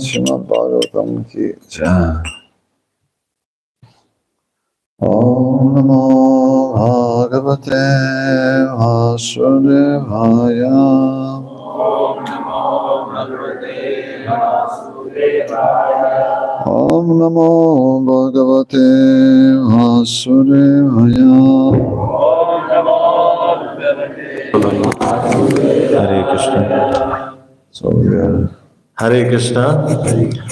Śrīmad Bhagwatam ki jai. Om Namo Bhagavate Vasudevaya. Om Namo Bhagavate Vasudevaya. Om Namo Bhagavate Vasudevaya. Om Namo Bhagavate Vasudevaya. Hare Krishna. So we are Hare Krishna.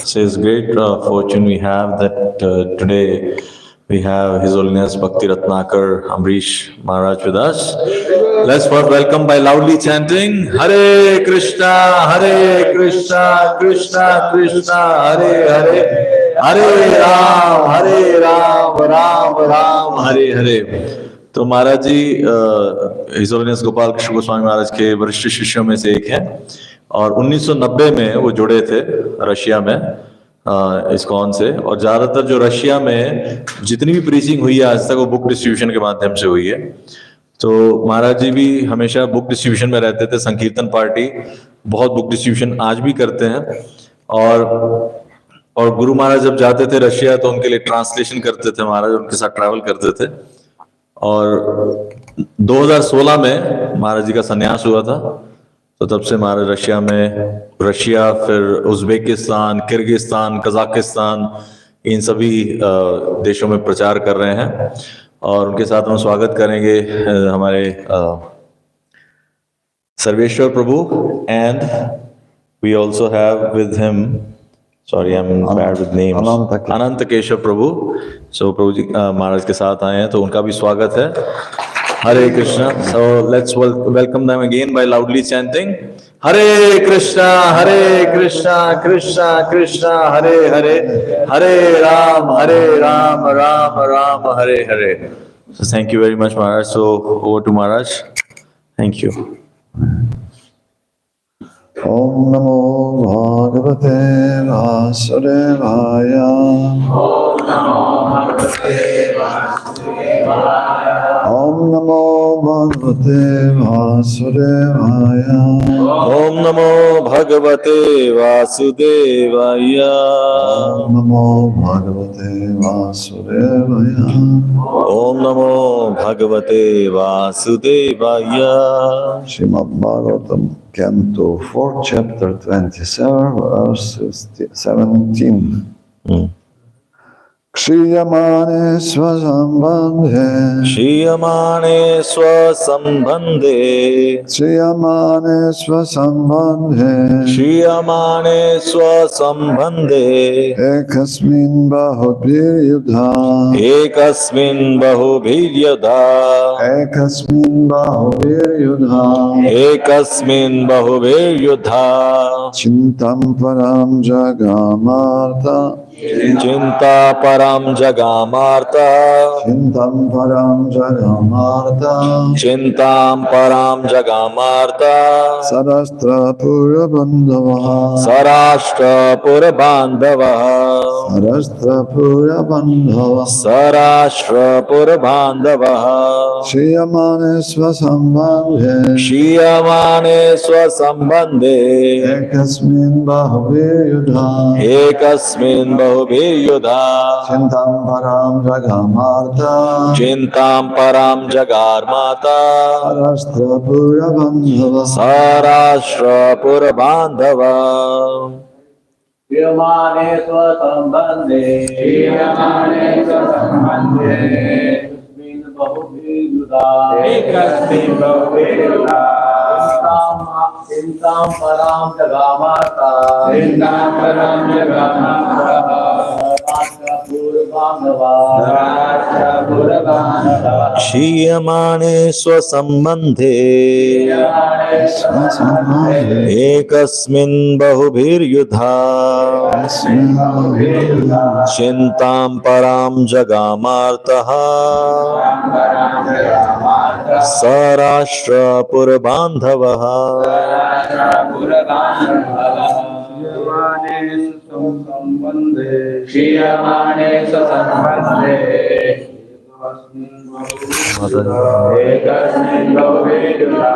So it's great fortune we have that today we have His Holiness Bhakti Ratnakar Amrish Maharaj with us. Let's first welcome by loudly chanting Hare Krishna, Hare Krishna, Krishna Krishna, Hare Hare, Hare Ram, Ram Ram, Hare Hare. तो महाराज जी his holiness Gopal Krishna Goswami महाराज के वरिष्ठ शिष्यों में से एक हैं और 1990 में वो जुड़े थे रशिया में इस्कॉन से। और ज्यादातर जो रशिया में जितनी भी प्रीचिंग हुई है आज तक वो बुक डिस्ट्रीब्यूशन के माध्यम से हुई है। तो महाराज जी भी हमेशा बुक डिस्ट्रीब्यूशन में रहते थे। संकीर्तन पार्टी बहुत बुक डिस्ट्रीब्यूशन आज भी करते हैं। और गुरु महाराज जब जाते थे रशिया तो उनके लिए ट्रांसलेशन करते थे, महाराज उनके साथ ट्रैवल करते थे। और 2016 में महाराज जी का संन्यास हुआ था, तो तब से महाराज रशिया फिर उज्बेकिस्तान, किर्गिस्तान, कजाकिस्तान इन सभी देशों में प्रचार कर रहे हैं। और उनके साथ हम स्वागत करेंगे हमारे Sarveshwar Prabhu. And we also have with him, sorry I'm bad with names, Anant Keshav Prabhu. So Prabhu ji Maharaj के साथ आए हैं तो उनका भी स्वागत है। हरे Krishna. So let's welcome them again by loudly chanting Hare Krishna, Hare Krishna, Krishna Krishna, Hare Hare, Hare Ram, Ram Ram, Hare Hare. So thank you very much Maharaj. So over to Maharaj. Thank you. Om Namo Bhagavate Vasudevaya. Om Namo Bhagavate Vasudevaya. Om Namo Bhagavate Vasudevaya. Om Namo Bhagavate Vasudevaya. Om Namo Bhagavate Vasudevaya. Om Namo Bhagavate Vasudevaya. Śrīmad Bhagavatam Canto 4, Chapter 27, verse 17. क्षीयमाणे स्वसंबंधे क्षीयमाणे स्वसंबंधे क्षीयमाणे स्वसंबंधे क्षीयमाणे स्वसंबंधे एकस्मिन् बहुभिर्युधा एकस्मिन् बहुभिर्युधा एकस्मिन् बहुभिर्युधा एकस्मिन् बहुभिर्युधा चिन्तं परं जगामार्थ चिंता परम जगामार्थ चिन्तं परं जगामार्थ चिंतां परम जगामार्थ सरस्त्रपुरबन्धवः सराष्ट्रपुर बांधवः सरस्त्रपुरबन्धवः सराष्ट्रपुर बांधवः क्षीयमाणे स्वसंबन्धे क्षीयमाणे स्वसंबंधे एकस्मिन् बहुभिर्युधा एकस्मिन् बहुभिर्युधा चिन्तां परं जगामार्थ चिंतां परम जगामार्थ सरस्त्रपुरबन्धवः सराष्ट्रपुर बांधवः क्षीयमाणे स्वसंबंधे क्षीयमाणे स्वसंबंधे एकस्मिन् बहुभिर्युधा एकस्मिन् बहुभिर्युधा चिन्तां परां जगामार्ता चिन्तां परां जगामार्ता क्षीयमाणे स्वसंबंधे एकस्मिन् बहुभिर्युधा चिंतां परां जगामार्तः सराष्ट्रपुर बांधवः क्षीयमाणे स्वसंबंधे एकस्मिन् बहुभिर्युधा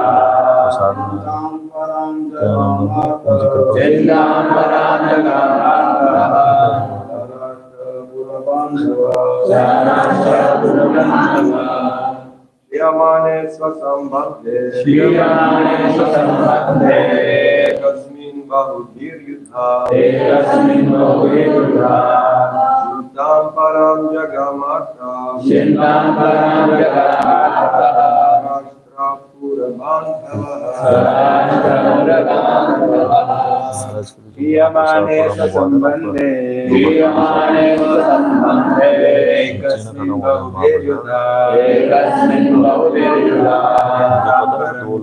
चिन्तां परां जगामार्तः क्षीयमाणे स्वसंबंधे क्षीयमाणे स्वसंबंधे एकस्मिन् बहुभिर्युधा एकस्मिन् बहुभिर्युधा चिन्तां परं जगामार्ता चिन्तां परां जगामार्तः क्षीयमाणे स्वसंबंधे क्षीयमाणे स्वसंबंधे एकस्मिन् बहुभिर्युधा एकस्मिन् बहुभिर्युधा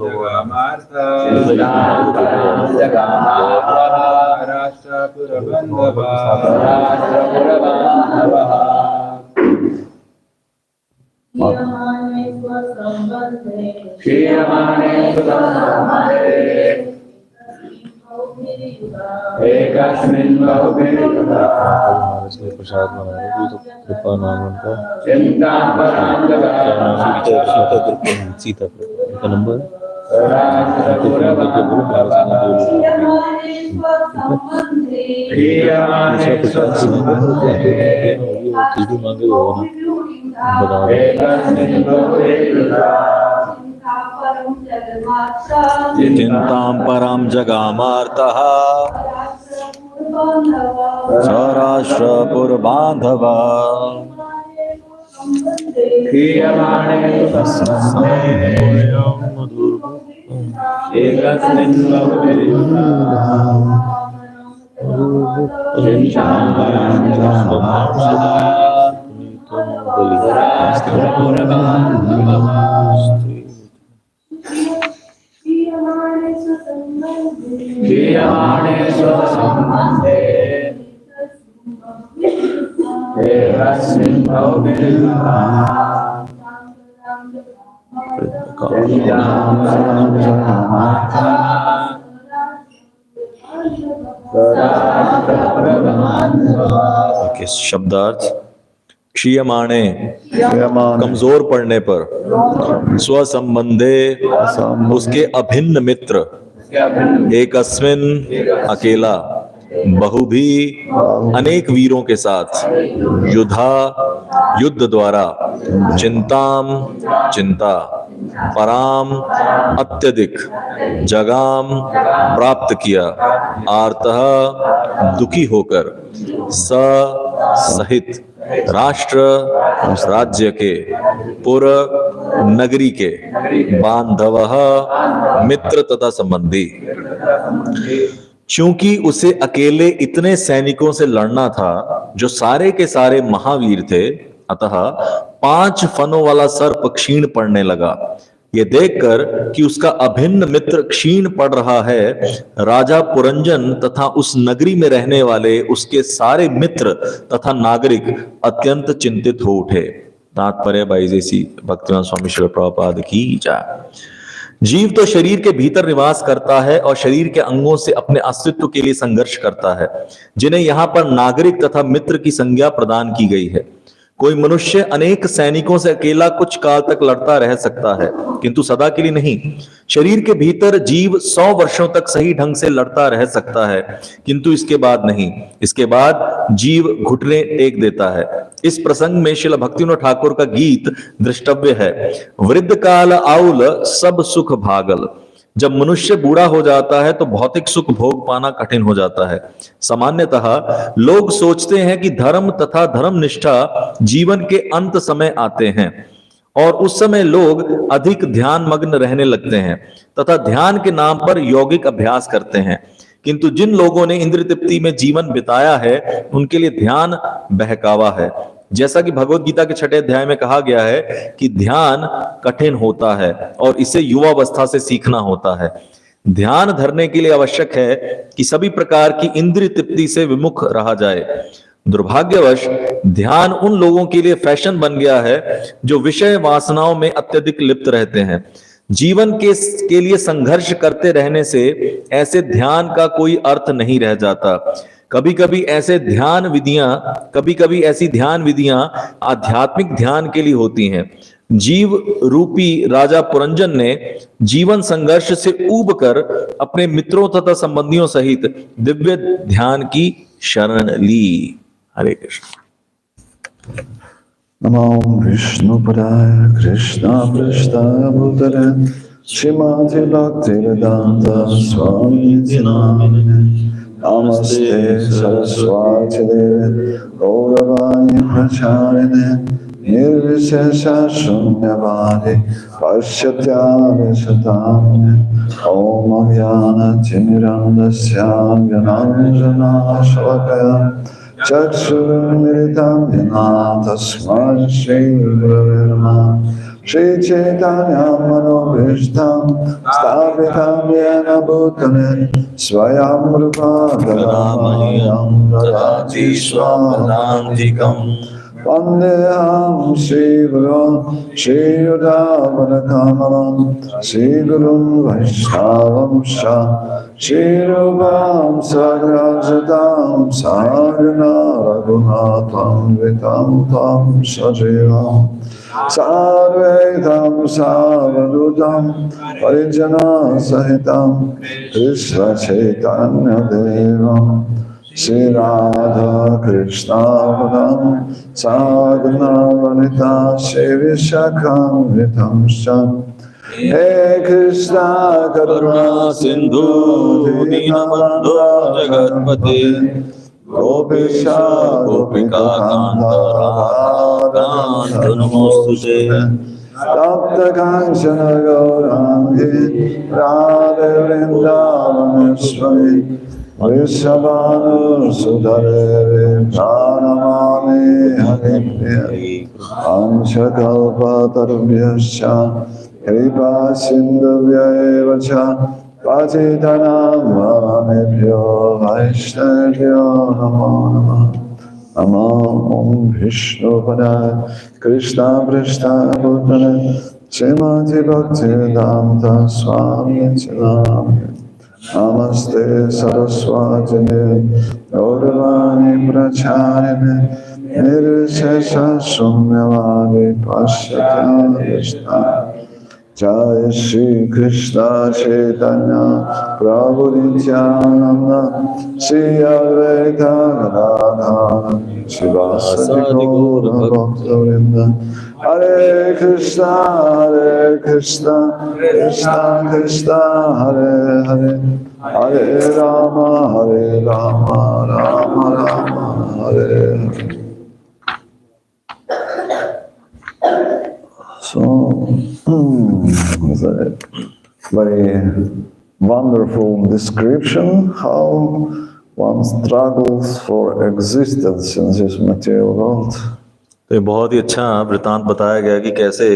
जगामार्ता चिन्तां परां जगामार्तः राष्ट्रपुरबन्धवः राष्ट्रपुरबान्धवः क्षीयमाणे स्वसंबंधे एकस्मिन् बहुभिर्युधा प्रसाद बना रहे तो कृपा नाम उनका चिन्तां परां जगामार्तः सीता का नंबर क्षीयमाणे स्वसंबंधे मांगे वो ना बता एकस्मिन् बहुभिर्युधा चिंतां परं जगामार्तः सराष्ट्रपुर बांधवः क्षीयमाणे स्वसंबंधे एकस्मिन् बहुभिर्युधा चिन्तां परां जगामार्तः राष्ट्रपुरबान्धवः क्षीयमाणे स्वसंबंधे एकस्मिन् बहुभिर्युधा चिन्तां परां जगामार्तः ओके शब्दार्थ क्षीयमाणे कमजोर पड़ने पर स्वसंबंधे उसके अभिन्न मित्र एकस्मिन् अकेला बहु भी अनेक वीरों के साथ युद्धा युद्ध द्वारा चिंताम चिंता पराम अत्यधिक जगाम प्राप्त किया आर्तः दुखी होकर स सहित राष्ट्र राज्य के, पुर नगरी के, बांधवः मित्र तथा संबंधी। चूंकि उसे अकेले इतने सैनिकों से लड़ना था जो सारे के सारे महावीर थे, अतः 5 फनों वाला सर्प क्षीण पड़ने लगा। ये देखकर कि उसका अभिन्न मित्र क्षीण पड़ रहा है, राजा पुरंजन तथा उस नगरी में रहने वाले उसके सारे मित्र तथा नागरिक अत्यंत चिंतित हो उठे। तात्पर्य बाई जैसी भक्तिवेदांत स्वामी श्री प्रभुपाद की जय। जीव तो शरीर के भीतर निवास करता है और शरीर के अंगों से अपने अस्तित्व के लिए संघर्ष करता है, जिन्हें यहाँ पर नागरिक तथा मित्र की संज्ञा प्रदान की गई है। कोई मनुष्य अनेक सैनिकों से अकेला कुछ काल तक लड़ता रह सकता है, किंतु सदा के लिए नहीं। शरीर के भीतर जीव 100 वर्षों तक सही ढंग से लड़ता रह सकता है, किंतु इसके बाद नहीं। इसके बाद जीव घुटने टेक देता है। इस प्रसंग में श्रील भक्तिविनोद ठाकुर का गीत दृष्टव्य है। वृद्ध काल आउल सब सुख भागल। जब मनुष्य बूढ़ा हो जाता है तो भौतिक सुख भोग पाना कठिन हो जाता है। सामान्यतः लोग सोचते हैं कि धर्म तथा धर्म निष्ठा जीवन के अंत समय आते हैं और उस समय लोग अधिक ध्यान मग्न रहने लगते हैं तथा ध्यान के नाम पर यौगिक अभ्यास करते हैं। किंतु जिन लोगों ने इंद्रिय तृप्ति में जीवन बिताया है, उनके लिए ध्यान बहकावा है। जैसा कि भगवत गीता के 6वें अध्याय में कहा गया है कि ध्यान कठिन होता है और इसे युवावस्था से सीखना होता है। ध्यान धरने के लिए आवश्यक है कि सभी प्रकार की इंद्रिय तृप्ति से विमुख रहा जाए। दुर्भाग्यवश ध्यान उन लोगों के लिए फैशन बन गया है जो विषय वासनाओं में अत्यधिक लिप्त रहते हैं। जीवन के लिए संघर्ष करते रहने से ऐसे ध्यान का कोई अर्थ नहीं रह जाता। कभी कभी ऐसी ध्यान विधियां आध्यात्मिक ध्यान के लिए होती हैं। जीव रूपी राजा पुरंजन ने जीवन संघर्ष से ऊबकर अपने मित्रों तथा संबंधियों सहित दिव्य ध्यान की शरण ली। हरे कृष्ण। नमो विष्णुपदाय कृष्ण पृष्ठाय भूतले श्रीमते भक्तिवेदांत स्वामी नामिने। नमस्ते सरस्वती देवे गौरवाणी प्रचारिणे निर्विशेष शून्यवादी पश्यत्यामि सतामि। ओम ज्ञानतिमिरन्धस्य ज्ञानाञ्जनशलाकया चक्षुरुन्मिलितं येन तस्मै श्रीगुरवे नमः। श्रीचैतन्यमनोभीष्टं स्थापितं येन भूतले स्वयं रूपा करुणामयं ददाति स्वपदान्तिकम्। वन्देऽहं श्रीगुरुं श्रीयुतापदकमलं श्रीगुरुं वैष्णवंश श्रीरूपं सद्गुरुं साधना रघुनाथं वितं तं सजीवम् साद्वैतं सावधूतं परिजनसहितं कृष्ण चैतन्यदेवं श्री राधा कृष्ण पदं साधना वनिता श्री विशाखान्वितं हे कृष्ण करुणा सिंधु दीनबंधु जगत्पते गोपेशा गोपिका कांता नमोस्तुते। तप्त कांचन गौरांगी राधे वृंदावनेश्वरी वृषभानुसुधरे प्रणमामि हरिप्रिये। अंशकल्पतरुभ्यश्च कृपा सिन्धुभ्यैव च पतितानां पावनेभ्यो वैष्णवेभ्यो नमो नमः। नमो विष्णुपदाय कृष्णपृष्ठाय भूतले श्रीमते भक्तिवेदांत स्वामी नामिने। नमस्ते सरस्वती देवे गौरवाणी प्रचारिणे निर्विशेष शून्यवादी पश्यत्यामि। जय श्री कृष्ण चैतन्य प्रभु नित्यानंद श्री अद्वैत गदाधर शिवासादि गौर भक्तवृंद। हरे Krishna Krishna Krishna Hare Hare Hare Ram Ram Ram Hare Hare. So, the very wonderful description how one struggles for existence in this material world. तो ये बहुत ही अच्छा वृतांत बताया गया कि कैसे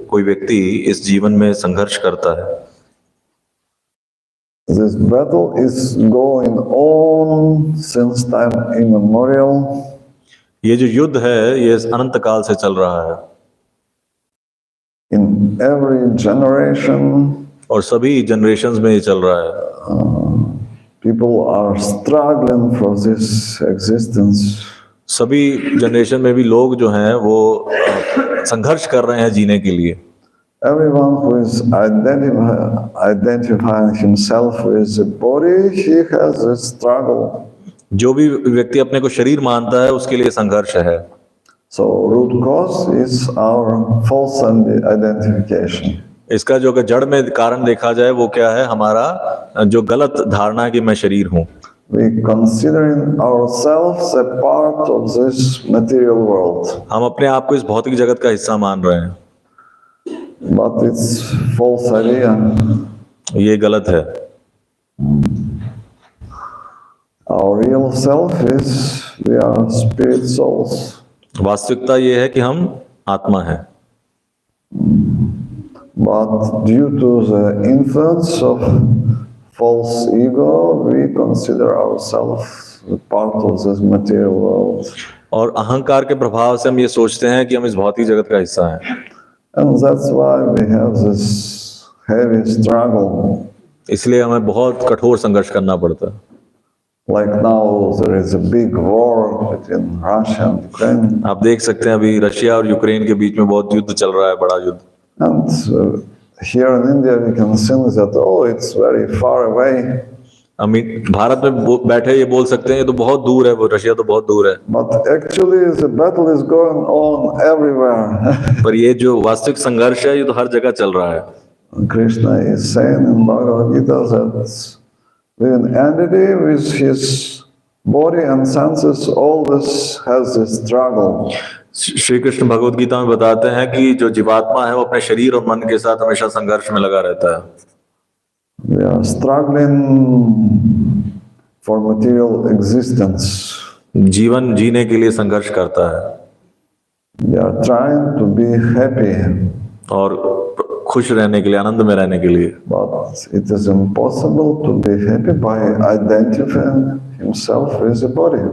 कोई व्यक्ति इस जीवन में संघर्ष करता है। This battle is going on since time immemorial. ये जो युद्ध है ये अनंत काल से चल रहा है। In every generation, और सभी जनरेशन्स में ये चल रहा है। people are struggling for this existence. सभी जनरेशन में भी लोग जो हैं वो संघर्ष कर रहे हैं जीने के लिए। Everyone who is identifying himself with the body, he has a struggle. जो भी व्यक्ति अपने को शरीर मानता है उसके लिए संघर्ष है। So root cause is our false identification. इसका जो जड़ में कारण देखा जाए वो क्या है, हमारा जो गलत धारणा है कि मैं शरीर हूँ। We considering ourselves a part of this material world. हम अपने आप को इस भौतिक जगत का हिस्सा मान रहे हैं, But it's false idea. ये गलत है। Our real self is we are spirit souls. वास्तविकता ये है कि हम आत्मा हैं, But due to the influence of false ego, we consider ourselves a part of this material world. और अहंकार के प्रभाव से हम ये सोचते हैं कि हम इस भौतिक जगत का हिस्सा हैं। And that's why we have this heavy struggle. इसलिए हमें बहुत कठोर संघर्ष करना पड़ता है। Like now there is a big war between Russia and Ukraine. आप देख सकते हैं अभी रशिया और यूक्रेन के बीच में बहुत युद्ध चल रहा है, बड़ा युद्ध। And here in India we can think that, oh, it's very far away. हम भारत में बैठे ये बोल सकते हैं ये तो बहुत दूर है, वो रशिया तो बहुत दूर है। But actually the battle is going on everywhere. पर ये जो वास्तविक संघर्ष है ये तो हर जगह चल रहा है। Krishna is saying in Bhagavad Gita that an entity with his body and senses always has this struggle. Shri Krishna Bhagavad Gita में बताते हैं कि जो जीवात्मा है वो अपने शरीर और मन के साथ हमेशा संघर्ष में लगा रहता है। We are struggling for material existence. जीवन जीने के लिए संघर्ष करता है। We are trying to be happy. और खुश रहने के लिए, आनंद में रहने के लिए। But it is impossible to be happy by identifying himself with the body.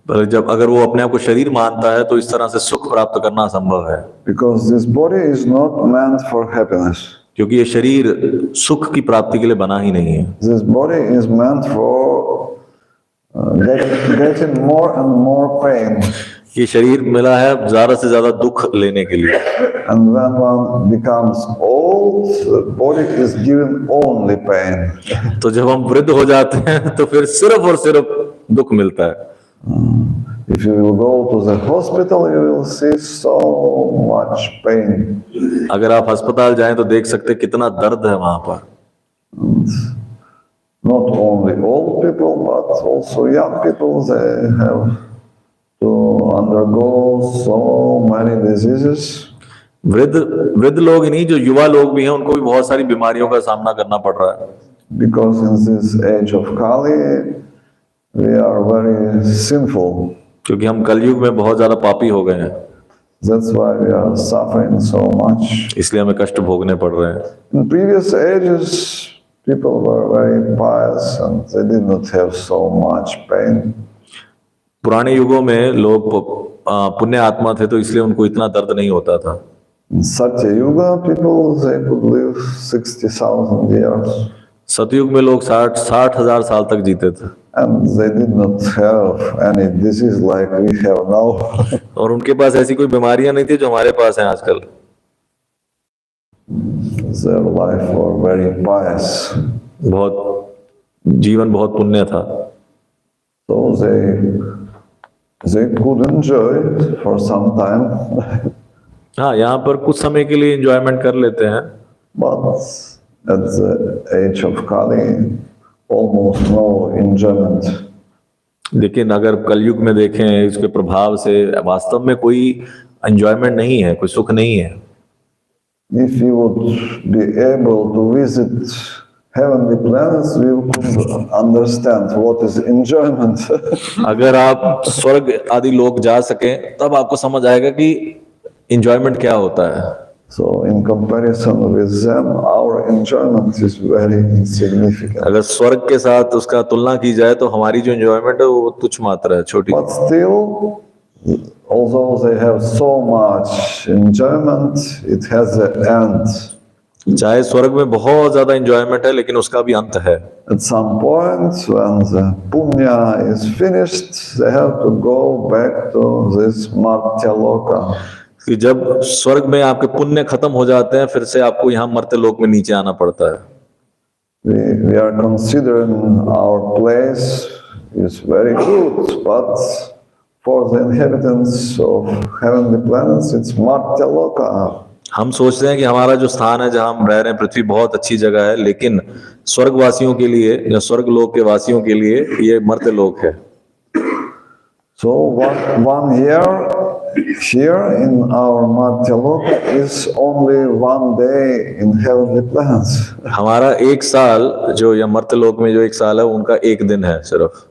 पर जब अगर वो अपने आप को शरीर मानता है तो इस तरह से सुख प्राप्त करना असंभव है। Because this body is not meant for happiness. क्योंकि ये शरीर सुख की प्राप्ति के लिए बना ही नहीं है। This body is meant for getting more and more pain. ये शरीर मिला है ज्यादा से ज्यादा दुख लेने के लिए। And when one becomes old, the body is given only pain. तो जब हम वृद्ध हो जाते हैं तो फिर सिर्फ और सिर्फ दुख मिलता है। If you will go to the hospital, you will see so much pain. अगर आप अस्पताल जाएं तो देख सकते हैं कितना दर्द है वहां पर। And not only old people, but also young people, they have to undergo so many diseases. वृद्ध लोग ही नहीं, जो युवा लोग भी हैं उनको भी बहुत सारी बीमारियों का सामना करना पड़ रहा है। Because in this age of Kali, we are very sinful. क्योंकि हम कलयुग में बहुत ज्यादा पापी हो गए हैं। That's why we are suffering so much. इसलिए हमें कष्ट भोगने पड़ रहे हैं। In previous ages, people were very pious and they did not have so much pain. पुराने युगों में लोग पुण्य आत्मा थे तो इसलिए उनको इतना दर्द नहीं होता था। In Satya Yuga, people they could live 60,000 years. सतयुग में लोग 60,000 साल तक जीते थे। And they did not have any disease like we have now. और उनके पास ऐसी कोई बीमारियां नहीं थी जो हमारे पास हैं आजकल। Their life were very pious. जीवन बहुत पुण्य था। So they could enjoy it for some time. हाँ, यहाँ पर कुछ समय के लिए एंजॉयमेंट कर लेते हैं। But at the age of Kali, almost no enjoyment. लेकिन अगर कलयुग में देखें इसके प्रभाव से वास्तव में कोई एंजॉयमेंट नहीं है, कोई सुख नहीं है। if we would be able to visit heavenly planets, we could understand what is enjoyment. अगर आप स्वर्ग आदि लोग जा सकें तब आपको समझ आएगा कि एंजॉयमेंट क्या होता है। So in comparison with them, our enjoyment is very insignificant. अगर स्वर्ग के साथ उसका तुलना की जाए तो हमारी जो एंजॉयमेंट है वो तुच्छ मात्र है, छोटी। But still, although they have so much enjoyment, it has an end. चाहे स्वर्ग में बहुत ज्यादा एंजॉयमेंट है लेकिन उसका भी अंत है। At some point, when the punya is finished, they have to go back to this Martyaloka. कि जब स्वर्ग में आपके पुण्य खत्म हो जाते हैं फिर से आपको यहाँ मर्त्य लोक में नीचे आना पड़ता है। We are considering our place is very good, but for the inhabitants of heavenly planets, it's Martyaloka. हम सोचते हैं कि हमारा जो स्थान है जहाँ हम रह रहे हैं पृथ्वी बहुत अच्छी जगह है, लेकिन स्वर्गवासियों के लिए या स्वर्ग लोक के वासियों के लिए ये मर्त्य लोक है। So one year here in our Martyaloka is only one day in heavenly planets. हमारा एक साल जो या मर्त्य लोक में जो एक साल है उनका एक दिन है सिर्फ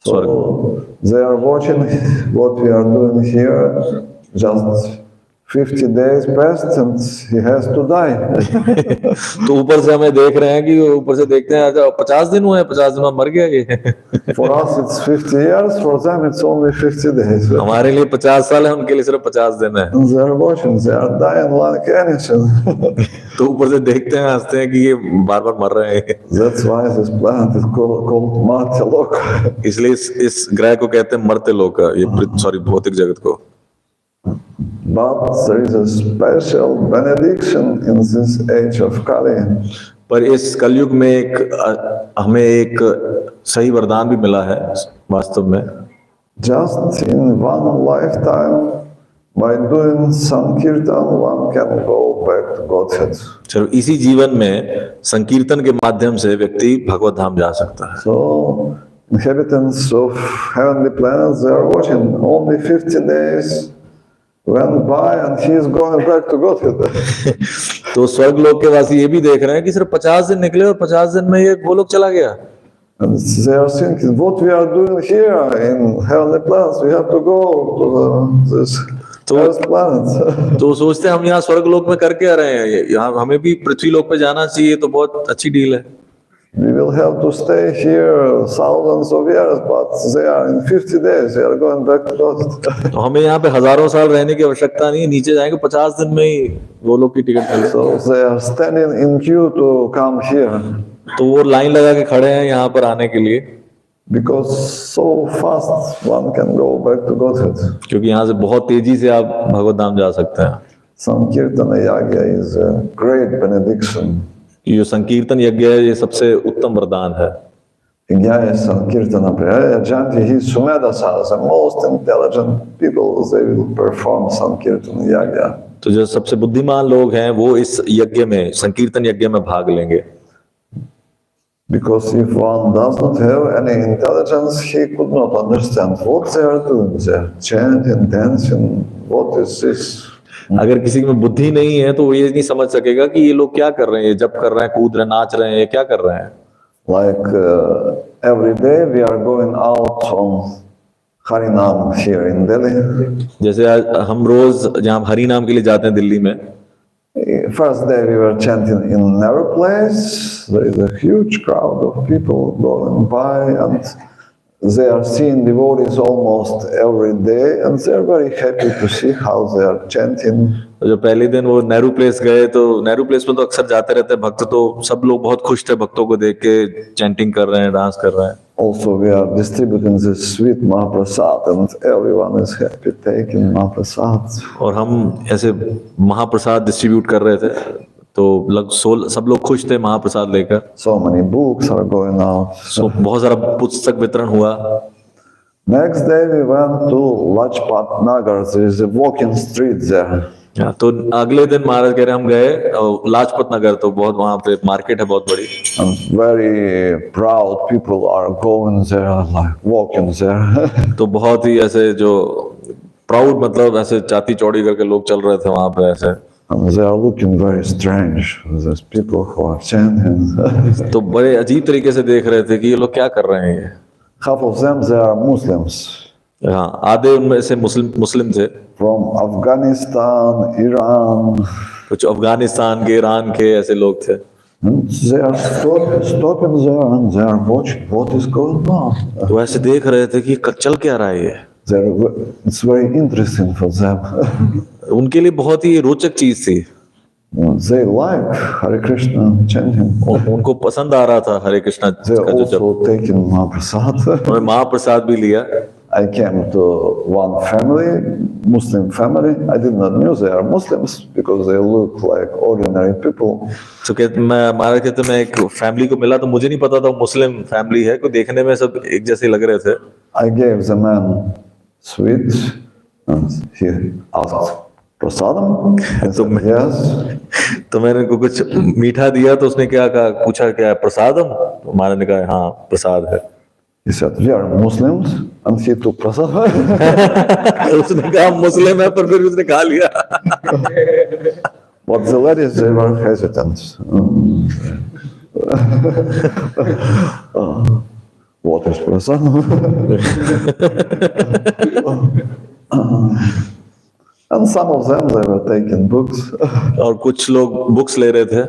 स्वर्ग। So they are watching what we are doing here. Just 50 days passed and he has to die. तो ऊपर से हमें देख रहे हैं कि ऊपर से देखते हैं अच्छा 50 दिन हुए, 50 दिन में मर गया ये। For us it's 50 years, for them it's only 50 days. हमारे लिए 50 साल है, उनके लिए सिर्फ 50 दिन है। And they are watching, they are dying like anything. तो ऊपर से देखते हैं, हंसते हैं कि ये बार बार मर रहे हैं। That's why this planet is called Martyaloka. इसलिए इस ग्रह को कहते हैं मर्त्य लोक, ये भौतिक जगत को। But there is a special benediction in this age of Kali. पर इस कलयुग में हमें एक सही वरदान भी मिला है वास्तव में। Just in one lifetime, by doing Sankirtan, one can go back to Godhead. चलो इसी जीवन में संकीर्तन के माध्यम से व्यक्ति भगवत धाम जा सकता है। So inhabitants of heavenly planets, they are watching only 50 days. Went by and he is going back to Godhead. तो स्वर्ग लोक के वासी ये भी देख रहे हैं कि सिर्फ 50 दिन निकले और 50 दिन में ये वो लोग चला गया। And they are thinking, what we are doing here in heavenly planets, we have to go to this earth planet. तो सोचते हैं हम यहाँ स्वर्ग लोक में करके आ रहे हैं, यहाँ हमें भी पृथ्वी लोक पे जाना चाहिए, तो बहुत अच्छी डील है। We will have to stay here thousands of years, but they are in 50 days, they are going back to God. तो हमें यहाँ पे हजारों साल रहने की आवश्यकता नहीं है, नीचे जाएंगे 50 दिन में ही वो लोग की ticket mill. So they are standing in queue to come here. तो वो लाइन लगा के खड़े हैं यहाँ पर आने के लिए, Because so fast one can go back to Godhead. क्योंकि यहाँ से बहुत तेजी से आप भगवत धाम जा सकते हैं। Sankirtana Yagya is a great benediction. ये जो संकीर्तन यज्ञ है ये सबसे उत्तम वरदान है। Yajna Sankirtana Prayer, Janti, he Sumedha Sadhas, the most intelligent people, they will perform Sankirtana Yagya. तो जो सबसे बुद्धिमान लोग हैं वो इस यज्ञ में, संकीर्तन यज्ञ में भाग लेंगे। Because if one does not have any intelligence, he could not understand what they are doing. They are chanting, dancing, what is this? अगर किसी में बुद्धि नहीं है तो वो ये नहीं समझ सकेगा कि ये लोग क्या कर रहे हैं, ये जप कर रहे हैं, कूद रहे हैं, नाच रहे हैं, ये क्या कर रहे हैं। Like every day we are going out on Harinam here in Delhi. जैसे आज हम रोज जहाँ हरि नाम के लिए जाते हैं दिल्ली में, First day we were chanting in narrow place. There is a huge crowd of people going by and they are seeing devotees almost every day and they are very happy to see how they are chanting. तो जो पहले दिन वो Nehru place गए तो Nehru place में तो अक्सर जाते रहते हैं भक्त, तो सब लोग बहुत खुश थे भक्तों को देख के, चैंटिंग कर रहे हैं, डांस कर रहे हैं। Also we are distributing this sweet Mahaprasad and everyone is happy taking Mahaprasad. और हम ऐसे महाप्रसाद डिस्ट्रीब्यूट कर रहे थे तो सब लोग खुश थे महाप्रसाद लेकर। So many books are going out. तो बहुत सारा पुस्तक वितरण हुआ। Next day we went to Lajpat Nagar. There is a walking street there. तो अगले दिन महाराज कह रहे हम गए लाजपत नगर, तो बहुत वहाँ पे मार्केट है बहुत बड़ी। And very proud people are going there, like walking there. तो बहुत ही ऐसे जो प्राउड मतलब ऐसे छाती चौड़ी करके लोग चल रहे थे वहाँ पे ऐसे। And they are looking very strange. There's people who are chanting. तो बड़े अजीब तरीके से देख रहे थे कि ये लोग क्या कर रहे हैं ये। Half of them, they are Muslims हाँ, आधे उनमें से मुस्लिम थे, from Afghanistan, Iran. कुछ अफगानिस्तान के, ईरान के ऐसे लोग थे। And they are stopping there and they are watching what is going on. तो ऐसे देख रहे थे कि चल क्या रहा है ये। It's very interesting for them. उनके लिए बहुत ही रोचक चीज थी। They like Hare Krishna chanting. उनको पसंद आ रहा था हरे कृष्णा They का जो जप। also taking Mahaprasad. उन्होंने महाप्रसाद भी लिया। I came to one family, Muslim family. I did not know they are Muslims because they look like ordinary people. तो कहते मैं एक फैमिली को मिला तो मुझे नहीं पता था मुस्लिम फैमिली है, को देखने में सब एक जैसे लग रहे थे। I gave the man sweet and he asked, Prasadam? I said, yes. तो मैंने उनको कुछ मीठा दिया तो उसने क्या कहा, पूछा क्या है प्रसादम? तो महाराज ने कहा हाँ प्रसाद है। He said, we are Muslims, and he took prasad. उसने कहा मुस्लिम है, पर फिर उसने खा लिया। But the ladies, they were hesitant. What is prasad? And some of them, they were taking books. और कुछ लोग बुक्स ले रहे थे।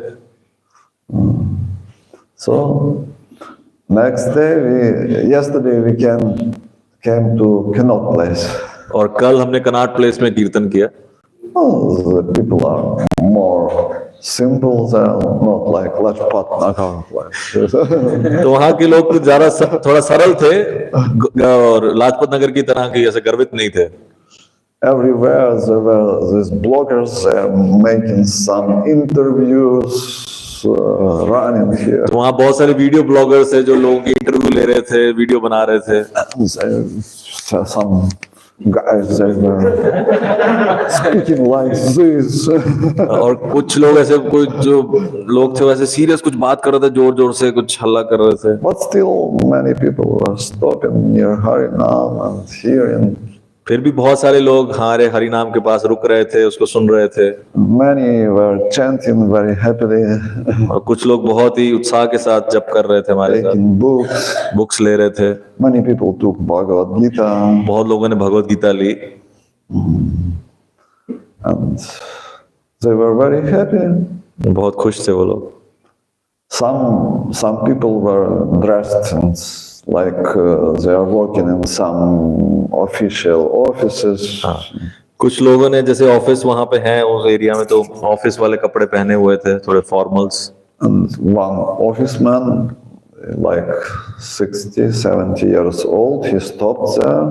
So, next day, yesterday we came to Connaught Place. और कल हमने कनाट प्लेस में कीर्तन किया। The people are more simple, they are not like Ratnakar Place. तो वहाँ के लोग कुछ ज्यादा थोड़ा सरल थे और लाजपत नगर की तरह के ऐसे गर्वित नहीं थे। Everywhere there were these bloggers, they are making some interviews. Running here. तो वहाँ बहुत सारे वीडियो ब्लॉगर्स है जो लोगों की इंटरव्यू ले रहे थे, वीडियो बना रहे थे। Some guys they were speaking like this. और कुछ लोग ऐसे कुछ जो लोग थे वैसे सीरियस कुछ बात कर रहे थे, जोर जोर से कुछ हल्ला कर रहे थे। But still many people were stopping near Harinam and hearing. फिर भी बहुत सारे लोग हमारे हरि नाम के पास रुक रहे थे, उसको सुन रहे थे। Many were chanting very happily. और कुछ लोग बहुत ही उत्साह के साथ जप कर रहे थे हमारे साथ। Taking books. बुक्स ले रहे थे। Many people took Bhagavad Gita. बहुत लोगों ने भगवत गीता ली। And they were very happy. बहुत खुश थे वो लोग। Some people were dressed and like they are working in some official offices. कुछ लोगों ने जैसे ऑफिस वहां पे हैं उस एरिया में तो ऑफिस वाले कपड़े पहने हुए थे, थोड़े formals. And one officeman, like 60-70 years old, he stopped there.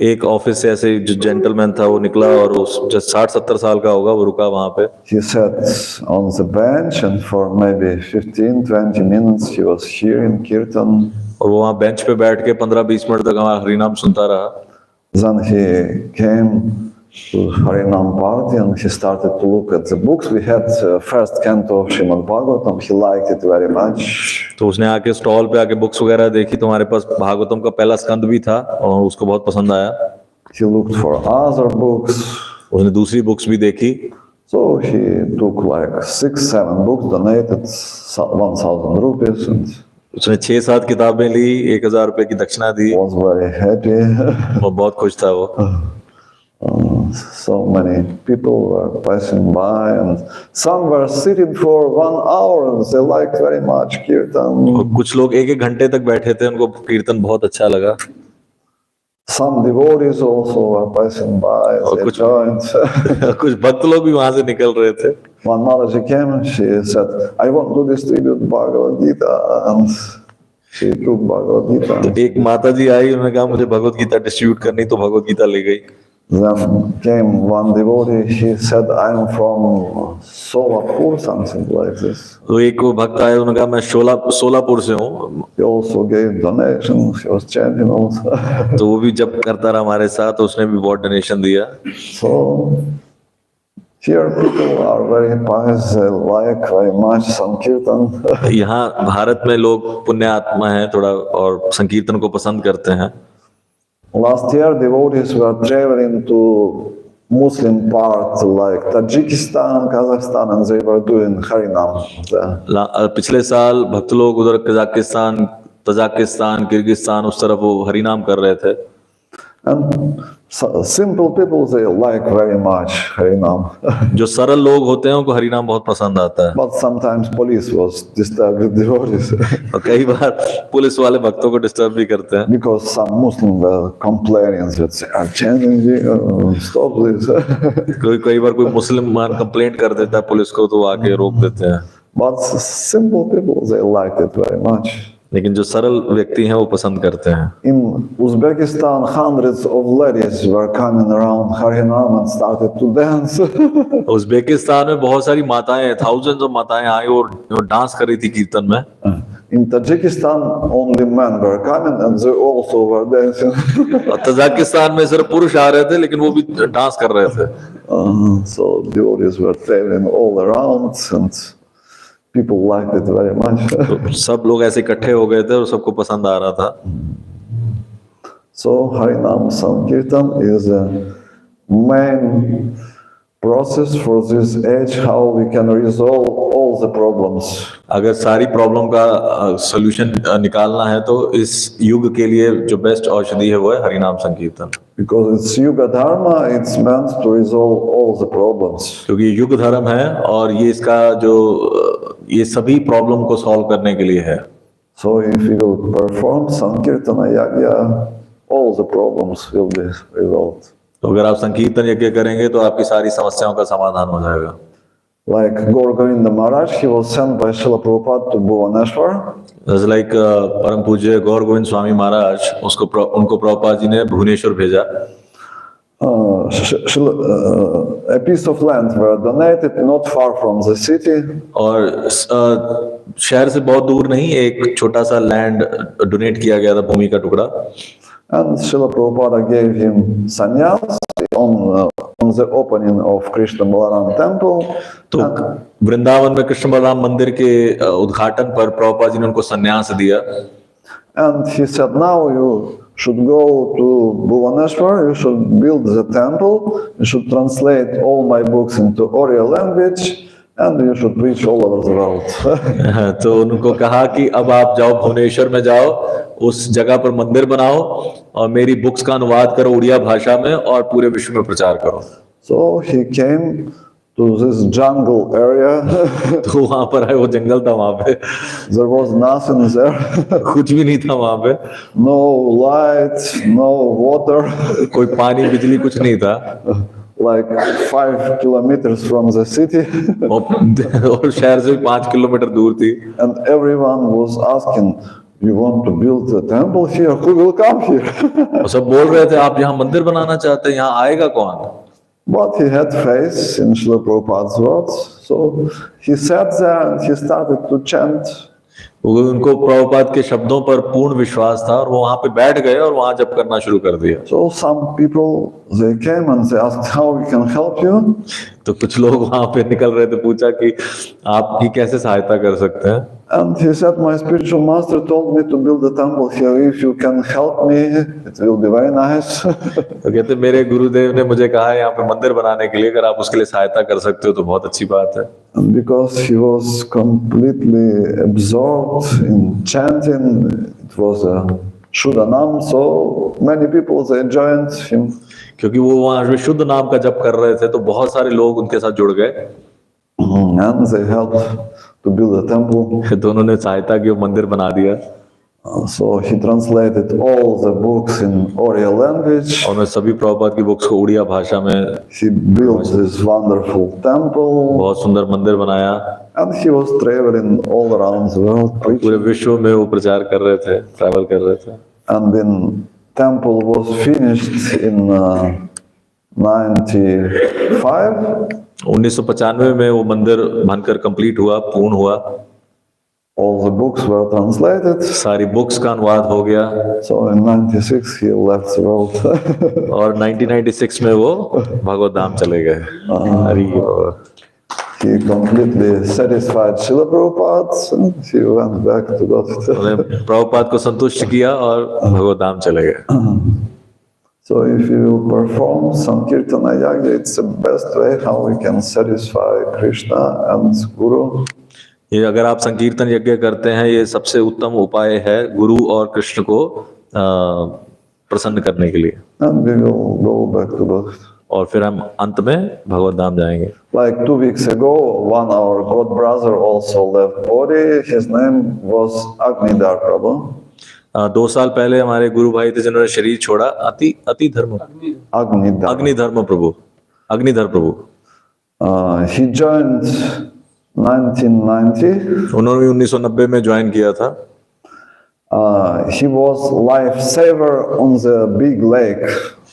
एक ऑफिस से ऐसे जो जेंटलमैन था वो निकला और उस जो 60-70 साल का होगा वो रुका वहां पे। He sat on the bench and for maybe 15-20 minutes he was hearing kirtan. और वो वहाँ बेंच पे बैठ के 15-20 मिनट तक हमारा हरिनाम सुनता रहा। Then he came to Harinam party and he started to look at the books. We had first canto of Srimad Bhagwatam. He liked it very much. तो उसने आके स्टॉल पे आके बुक्स वगैरह देखी तो हमारे पास भागवतम का पहला स्कंद भी था और उसको बहुत पसंद आया। He looked for other books. उसने दूसरी बुक्स भी देखी। So he took like 6-7 books, donated 1,000 rupees and उसने 6-7 किताबें ली, 1,000 रुपए की दक्षिणा दी। was very happy. वो बहुत खुश था वो। So many people were passing by and some were sitting for 1 hour and they liked very much kirtan. और कुछ लोग 1-1 घंटे तक बैठे थे, उनको कीर्तन बहुत अच्छा लगा। Some devotees also were passing by, they joined. कुछ भक्त लोग भी वहां से निकल रहे थे। One Mataji came and she said, I want to distribute Bhagavad Gita, and she took Bhagavad Gita. तो एक माता जी आई, उन्होंने कहा मुझे भगवत गीता डिस्ट्रीब्यूट करनी, तो भगवत गीता ले गई। Then came one devotee, he said, I am from Solapur, something like this. तो एक भक्त आया, उन्होंने कहा मैं सोलापुर से हूँ। He also gave donation, he was chanting also. तो वो भी जब करता रहा हमारे साथ, तो उसने भी बहुत डोनेशन दिया। So here people are very pious, they like very much Sankirtan. यहाँ भारत में लोग पुण्य आत्मा है थोड़ा और संकीर्तन को पसंद करते हैं। Last year devotees were traveling to Muslim part like Tajikistan, Kazakhstan, and they were doing Harinam there. पिछले साल भक्त लोग उधर तजाकिस्तान, किर्गिस्तान उस तरफ वो हरिनाम कर रहे थे। And simple people, they like very much Harinam. जो सरल लोग होते हैं उनको हरिनाम बहुत पसंद आता है। But sometimes police was disturbed with devotees. और कई बार पुलिस वाले भक्तों को डिस्टर्ब भी करते हैं। Because some Muslims were complaining that they are chanting, stop this. कई बार कोई मुसलमान कंप्लेंट कर देता है पुलिस को तो वो आके रोक देते हैं। But simple people, they liked it very much. लेकिन जो सरल व्यक्ति हैं वो पसंद करते हैं। In Uzbekistan, hundreds of ladies were coming around Harinam and started to dance. Uzbekistan में बहुत सारी माताएं, थाउजेंड्स ऑफ माताएं आई और डांस कर रही थी कीर्तन में। In Tajikistan, only men were coming and they also were dancing. और तजाकिस्तान में सिर्फ पुरुष आ रहे थे लेकिन वो भी डांस कर रहे थे। So devotees were traveling all around and people liked it very much. तो सब लोग ऐसे इकट्ठे हो गए थे और सबको पसंद आ रहा था। So Harinam Sankirtan is a main process for this age, how we can resolve all the problems. अगर सारी प्रॉब्लम का सॉल्यूशन निकालना है तो इस युग के लिए जो बेस्ट औषधि है वो है हरिनाम संकीर्तन। Because it's Yuga Dharma, it's meant to resolve all the problems. क्योंकि ये युग धर्म है और ये इसका जो ये सभी प्रॉब्लम को सॉल्व करने के लिए है। So if you will perform Sankirtana Yagya, all the problems will be resolved. तो अगर आप संकीर्तन यज्ञ करेंगे तो आपकी सारी समस्याओं का समाधान हो जाएगा। Like Gaur Govinda Maharaj, he was sent by Srila Prabhupada to Bhuvaneshwar. Just like परम पूज्य गौर गोविंद स्वामी महाराज उनको प्रभुपाद जी ने भुवनेश्वर भेजा। A piece of land were donated not far from the city. और शहर से बहुत दूर नहीं एक छोटा सा लैंड डोनेट किया गया था, भूमि का टुकड़ा। And Srila Prabhupada gave him sannyas on the opening of Krishna Balaram temple. तो वृंदावन में कृष्ण बलराम मंदिर के उद्घाटन पर प्रभुपाद जी ने उनको संन्यास दिया। And he said, now you should go to Bhuvaneshwar, you should build the temple, you should translate all my books into Oriya language, and you should preach all over the world. तो उनको कहा कि अब आप जाओ भुवनेश्वर में जाओ, उस जगह पर मंदिर बनाओ और मेरी बुक्स का अनुवाद करो उड़िया भाषा में और पूरे विश्व में प्रचार करो। So he came to this jungle area. तो वहां पर है वो जंगल था वहां पे। There was nothing there. कुछ भी नहीं था वहां पे। No light, no water. कोई पानी बिजली कुछ नहीं था। Like 5 kilometers from the city. और शहर से 5 किलोमीटर दूर थी। And everyone was asking, you want to build a temple here? Who will come here? और सब बोल रहे थे आप यहाँ मंदिर बनाना चाहते हैं, यहाँ आएगा कौन? But he had faith in Srila Prabhupada's words, so he sat there and he started to chant. उनको प्रभुपाद के शब्दों पर पूर्ण विश्वास था और वो वहां पे बैठ गए और वहां जप करना शुरू कर दिया। So some people, they came and they asked how we can help you. तो कुछ लोग वहां पे निकल रहे थे, पूछा कि आपकी कैसे सहायता कर सकते हैं। And he said, my spiritual master told me to build a temple here. If you can help me, it will be very nice. तो कहते मेरे गुरुदेव ने मुझे कहा है यहाँ पे मंदिर बनाने के लिए, अगर आप उसके लिए सहायता कर सकते हो तो बहुत अच्छी बात है। And because he was completely absorbed in chanting, it was a Shuddhanam, so many people they joined him. क्योंकि वो वहां शुद्ध नाम का जप कर रहे थे तो बहुत सारे लोग उनके साथ जुड़ गए। And they helped to build a temple. तो उन्होंने सहायता की, वो मंदिर बना दिया। So he translated all the books in Oriya language. और मैं सभी प्रभुपाद की बुक्स को उड़िया भाषा में। He built this wonderful temple. बहुत सुंदर मंदिर बनाया। And he was traveling all around the world. पूरे विश्व में वो प्रचार कर रहे थे, ट्रैवल कर रहे थे। And then temple was finished in 95. 1995 में वो मंदिर बनकर कंप्लीट हुआ, पूर्ण हुआ। All the books were translated. सारी बुक्स का अनुवाद हो गया। So in 96 he left the world. और 1996 में वो भगवत धाम चले गए। हरि बोल। He completely satisfied Srila Prabhupada and he went back to God. उन्होंने प्रभुपाद को संतुष्ट किया और भगवत धाम चले गए। So if you will perform Sankirtana Yagya, it's the best way how we can satisfy Krishna and Guru. ये अगर आप संकीर्तन यज्ञ करते हैं, ये सबसे उत्तम उपाय है गुरु और कृष्ण को प्रसन्न करने के लिए। And we will go back to Bhakti. और फिर हम अंत में भगवत धाम जाएंगे। Like 2 weeks ago, one our god brother also left body. His name was Agnidhar Prabhu. 2 साल पहले हमारे गुरु भाई थे जिन्होंने शरीर छोड़ा, अति धर्म अग्निधर्म प्रभु, अग्निधर प्रभु। He joined 1990. उन्होंने 1990 में ज्वाइन किया था। He was life saver on the big lake.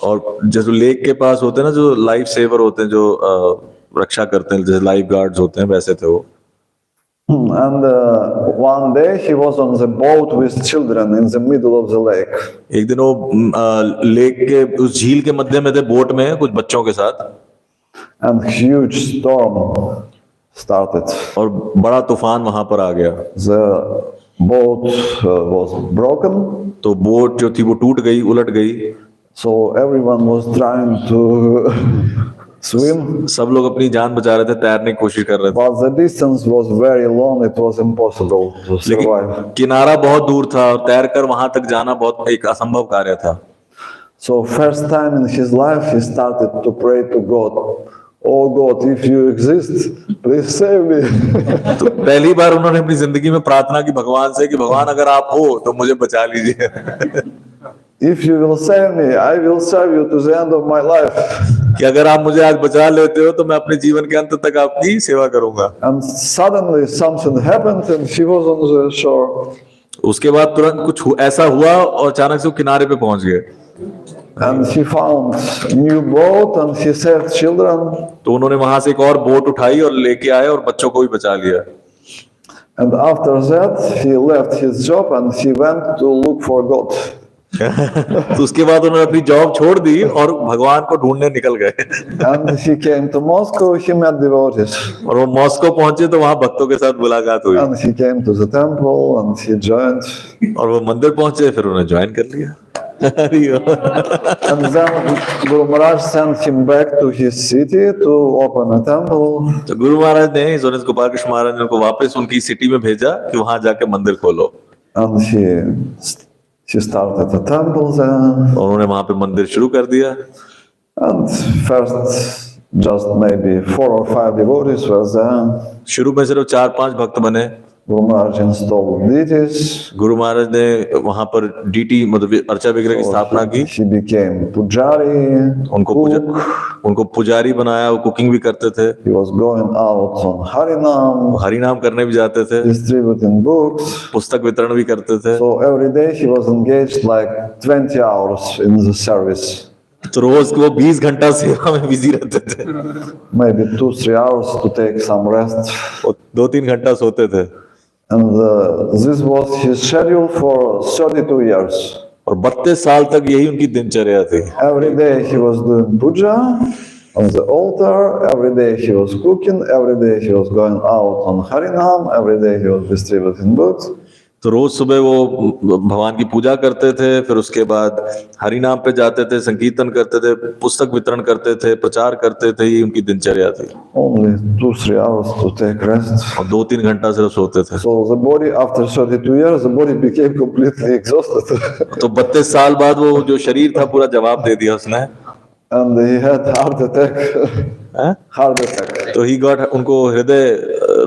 और जैसे लेक के पास होते हैं ना, जो लाइफ सेवर होते हैं, जो रक्षा करते हैं, जैसे लाइफ गार्ड्स होते हैं, वैसे थे वो। And one day he was on the boat with children in the middle of the lake. एक दिन वो लेक के उस झील के मध्य में थे, बोट में कुछ बच्चों के साथ। And huge storm started. और बड़ा तूफान वहां पर आ गया। The boat was broken. तो बोट जो थी वो टूट गई, उलट गई। So everyone was trying to swim. सब लोग अपनी जान बचा रहे थे, तैरने की कोशिश कर रहे थे। But the distance was very long. It was impossible to survive. लेकिन किनारा बहुत दूर था और तैरकर वहां तक जाना बहुत एक असंभव कार्य था। So first time in his life he started to pray to God. Oh God, if you exist, please save me. तो पहली बार उन्होंने अपनी जिंदगी में प्रार्थना की भगवान से कि भगवान अगर आप हो तो मुझे बचा लीजिए। If you will save me, I will serve you to the end of my life. कि अगर आप मुझे आज बचा लेते हो तो मैं अपने जीवन के अंत तक आपकी सेवा करूंगा। And suddenly something happened and he was on the shore. उसके बाद तुरंत कुछ ऐसा हुआ और अचानक से वो किनारे पे पहुंच गए। And he found a new boat and he saved children. तो उन्होंने वहां से एक और बोट उठाई और लेके आए और बच्चों को भी बचा लिया। And after that he left his job and he went to look for God. तो उसके बाद उन्होंने अपनी जॉब छोड़ दी और भगवान को ढूंढने निकल गए। And he came to Moscow. He met devotees. और वो मॉस्को पहुंचे तो वहां भक्तों के साथ मुलाकात हुई। And he came to the temple and he joined. और वो मंदिर पहुंचे, फिर उन्हें ज्वाइन कर लिया। And then Guru Maharaj sent him back to his city to open a temple. तो गुरु महाराज ने सोनेस गोपाल कृष्ण महाराज ने उनको वापस उनकी सिटी में भेजा कि वहां जाके मंदिर खोलो। And he started a temple there. और उन्होंने वहां पे मंदिर शुरू कर दिया। And first just maybe 4 or 5 devotees were there. शुरू में सिर्फ 4-5 भक्त बने। Guru Maharaj installed deities. Guru Maharaj ने वहां पर डीटी मतलब अर्चा विग्रह की स्थापना की। He became pujari. उनको पुजारी बनाया, वो कुकिंग भी करते थे। He was going out on Harinam. हरिनाम करने भी जाते थे। Distributing books. पुस्तक वितरण भी करते थे। So every day he was engaged like 20 hours in the service. तो रोज वो 20 घंटा सेवा में बिजी रहते थे। Maybe 2-3 hours to take some rest. 2-3 घंटा सोते थे। And this was his schedule for 32 years. और 32 साल तक यही उनकी दिनचर्या थी। Every day he was doing puja on the altar. Every day he was cooking. Every day he was going out on Harinam. Every day he was distributing books. तो रोज सुबह वो भगवान की पूजा करते थे, फिर उसके बाद हरि नाम पे जाते थे, संकीर्तन करते थे, पुस्तक वितरण करते थे, प्रचार करते थे। ये उनकी दिनचर्या थी। Only 2-3 hours to take rest. और 2-3 घंटा सिर्फ सोते थे। So the body after 32 years, the body became completely exhausted. तो 32 साल बाद वो जो शरीर था पूरा जवाब दे दिया उसने। And he had heart attack. Heart attack. तो ही गॉट, उनको हृदय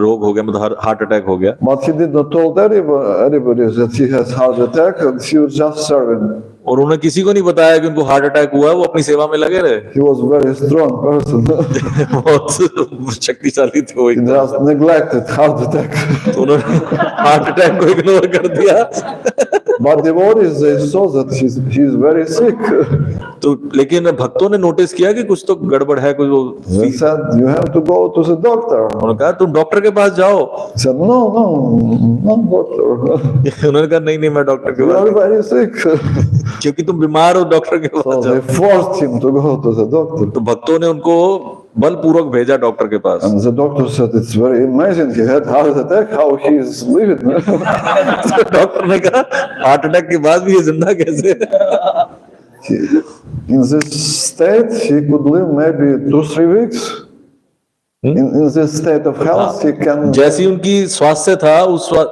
रोग हो गया, मतलब हार्ट अटैक हो गया। But he did not told anybody that he has heart attack, and he was just serving. और उन्होंने किसी को नहीं बताया कि उनको हार्ट अटैक हुआ है, वो अपनी सेवा में लगे रहे। He was very strong person. बहुत शक्तिशाली थे वो। He just neglected heart attack. तो उन्होंने हार्ट अटैक को इग्नोर कर दिया। But devotees, they saw that he is very sick. तो लेकिन भक्तों ने नोटिस किया कि कुछ तो गड़बड़ है, कुछ वो। They said, you have to go to the doctor. उन्होंने कहा तुम डॉक्टर के पास जाओ। He said, no, not doctor. उन्होंने कहा नहीं मैं डॉक्टर के You pass, are very sick. क्योंकि तुम बीमार हो, डॉक्टर के So पास they जाओ। forced him to go to the doctor. तो भक्तों ने उनको बलपूर्वक भेजा डॉक्टर के पास। And the doctor said, it's very amazing. He had heart attack. How he is living? Doctor ने कहा हार्ट अटैक के बाद भी ये जिंदा कैसे है? In this state, he could live maybe 2-3 weeks. In this state of health, he can. जैसी उनकी स्वास्थ्य था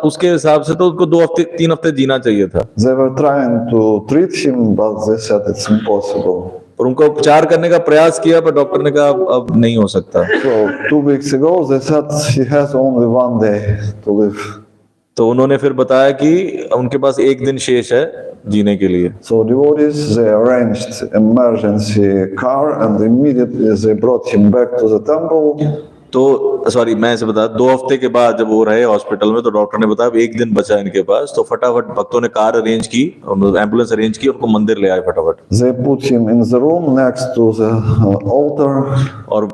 उसके हिसाब से तो उसको 2 हफ्ते 3 हफ्ते जीना चाहिए था, They were trying to treat him, but they said it's impossible. और उनको उपचार करने का प्रयास किया पर डॉक्टर ने कहा अब नहीं हो सकता। So 2 weeks ago, they said he has only 1 day to live. तो उन्होंने फिर बताया कि उनके पास 1 दिन शेष है जीने के लिए। So devotees, they arranged emergency car and immediately they brought him back to the temple. तो सॉरी मैं ऐसे बता 2 हफ्ते के बाद जब वो रहे हॉस्पिटल में तो डॉक्टर ने बताया 1 दिन बचा इनके पास, तो फटाफट भक्तों ने कार अरेंज की, एम्बुलेंस अरेंज की, उनको मंदिर ले आए फटाफट। They put him in the room next to the altar. और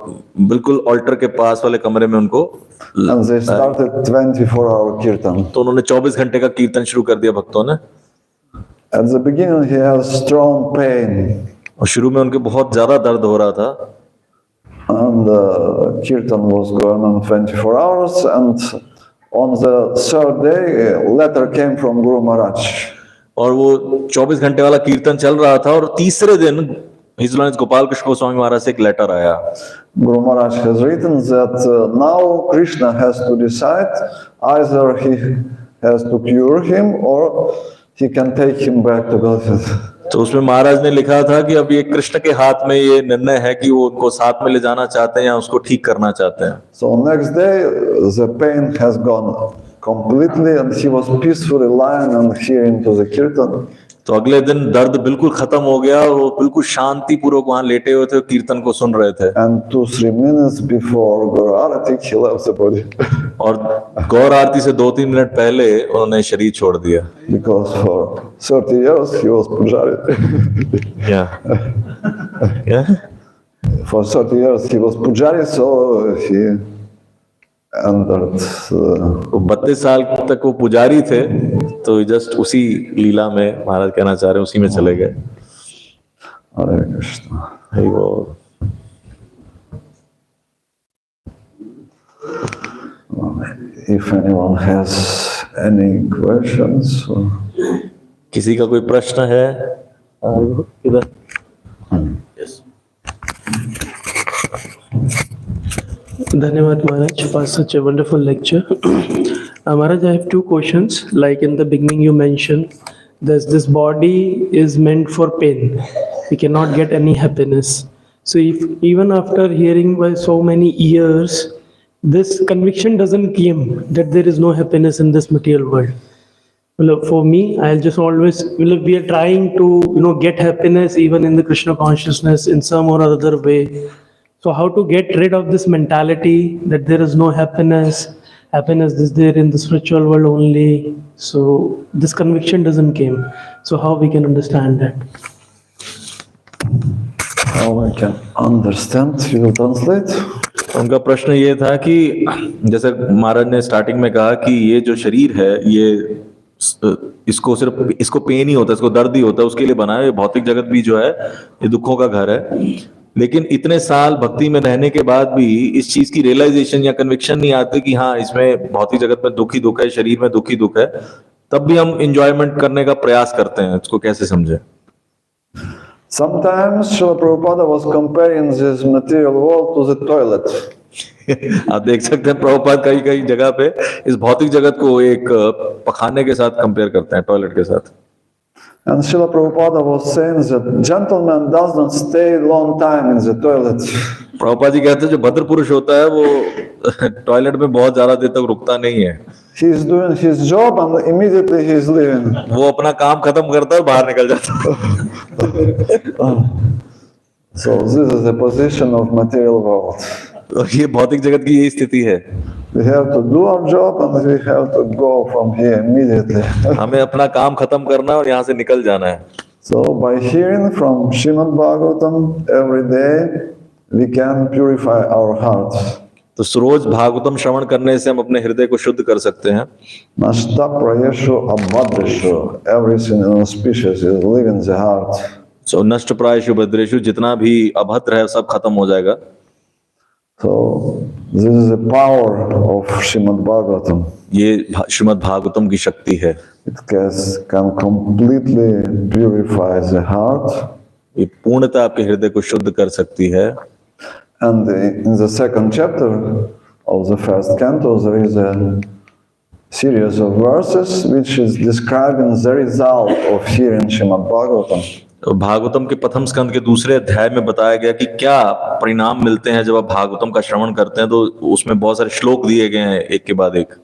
बिल्कुल ऑल्टर के पास वाले कमरे में उनको And they started 24-hour kirtan. तो उन्होंने 24 घंटे का कीर्तन शुरू कर दिया भक्तों ने। At the beginning, he has strong pain, और शुरू में उनके बहुत ज्यादा दर्द हो रहा था, and kirtan was going on 24 hours. And on the 3rd day, a letter came from Guru Maharaj. और वो 24 घंटे वाला कीर्तन चल रहा था और तीसरे दिन हिज लॉर्डनेस गोपाल कृष्ण गोस्वामी महाराज से एक लेटर आया। Guru Maharaj has written that now Krishna has to decide either he has to cure him or he can take him back to Godhead. तो उसमें महाराज ने लिखा था कि अब ये कृष्ण के हाथ में ये निर्णय है कि वो उनको साथ में ले जाना चाहते हैं या उसको ठीक करना चाहते हैं। So next day the pain has gone completely and he was peacefully lying and hearing to the kirtan. तो अगले दिन दर्द बिल्कुल खत्म हो गया और वो बिल्कुल शांति पूर्वक वहां लेटे हुए थे, कीर्तन को सुन रहे थे। And 2-3 minutes before Guru Arati, he left the body. और गौर आरती से 2-3 मिनट पहले उन्होंने शरीर छोड़ दिया। Because for 30 years he was pujari. Yeah. For 30 years he was pujari, so he entered. 32 साल तक वो पुजारी थे, तो जस्ट उसी लीला में महाराज कहना चाह रहे हैं उसी में चले गए। Hare Krishna. हरि बोल। If anyone has any questions. किसी का कोई प्रश्न है? इधर। Yes. Dhanyavad Maharaj for such a wonderful lecture. Maharaj, I have 2 questions. Like in the beginning you mentioned, this body is meant for pain. We cannot get any happiness. So if even after hearing by so many years, this conviction doesn't come that there is no happiness in this material world. Well, for me, I'll just always, we are trying to, get happiness even in the Krishna consciousness in some or other way. So how to get rid of this mentality that there is no happiness, happiness is there in the spiritual world only. So this conviction doesn't come. So how we can understand that? How I can understand, you will translate. उनका प्रश्न ये था कि जैसे महाराज ने starting में कहा कि ये जो शरीर है ये इसको पेन ही होता है, इसको दर्द ही होता है, उसके लिए बना है। भौतिक जगत भी जो है ये दुखों का घर है, लेकिन इतने साल भक्ति में रहने के बाद भी इस चीज की रियलाइजेशन या कन्विक्शन नहीं आती कि हाँ इसमें भौतिक जगत में दुख ही दुख है, शरीर में दुख ही दुख है। तब भी हम एंजॉयमेंट करने का प्रयास करते हैं, इसको कैसे समझे? Sometimes Srila Prabhupada was comparing this material world to the toilet. आप देख सकते हैं प्रभुपाद कई कई जगह पे इस भौतिक जगत को एक पखाने के साथ कंपेयर करते हैं, टॉयलेट के साथ। And Srila Prabhupada was saying that gentleman does not stay long time in the toilet. Prabhupada ji कहते हैं जो भद्र पुरुष होता है वो टॉयलेट में बहुत ज्यादा देर तक रुकता नहीं है। He is doing his job and immediately he is leaving. वो अपना काम खत्म करता है और बाहर निकल जाता है। So this is the position of material world. और ये भौतिक जगत की यही स्थिति है। We have to do our job and we have to go from here immediately. हमें अपना काम खत्म करना है और यहाँ से निकल जाना है। So by hearing from Srimad Bhagwatam every day, we can purify our heart. तो रोज भागवतम श्रवण करने से हम अपने हृदय को शुद्ध कर सकते हैं। Nashta prayeshu abhadreshu, everything inauspicious is leaving the heart. So नष्ट प्रायेषु भद्रेषु, जितना भी अभद्र है सब खत्म हो जाएगा। So this is the power of Srimad Bhagavatam. ये श्रीमद् भागवतम की शक्ति है। It can completely purify the heart. ये पूर्णतः आपके हृदय को शुद्ध कर सकती है। And in the second chapter of the first canto, there is a series of verses which is describing the result of hearing Srimad Bhagavatam. Bhagavatam के प्रथम स्कंद के दूसरे अध्याय में बताया गया कि क्या परिणाम मिलते हैं जब आप भागवतम का श्रवण करते हैं। तो उसमें बहुत सारे श्लोक दिए गए हैं एक के बाद एक।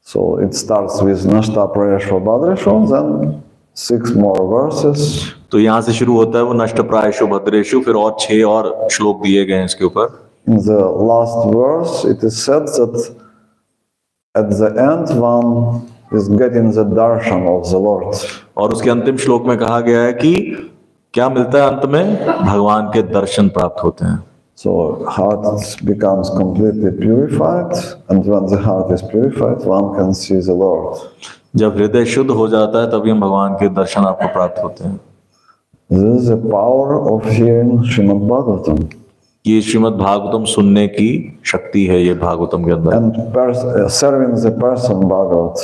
So it starts with Nashta Prayashva Bhadreshu, then 6 more verses. तो यहाँ से शुरू होता है वो नष्ट प्रायशु भद्रेशु, फिर और 6 और श्लोक दिए गए हैं इसके ऊपर। In the last verse, it is said that at the end one is getting the darshan of the Lord. और उसके अंतिम श्लोक में कहा गया है कि क्या मिलता है अंत में? भगवान के दर्शन प्राप्त होते हैं। So heart becomes completely purified, and when the heart is purified, one can see the Lord. जब हृदय शुद्ध हो जाता है तभी हम भगवान के दर्शन आपको प्राप्त होते हैं। This is the power of hearing Srimad Bhagavatam. ये श्रीमद् भागवतम सुनने की शक्ति है ये भागवतम के अंदर। And serving the person Bhagavat.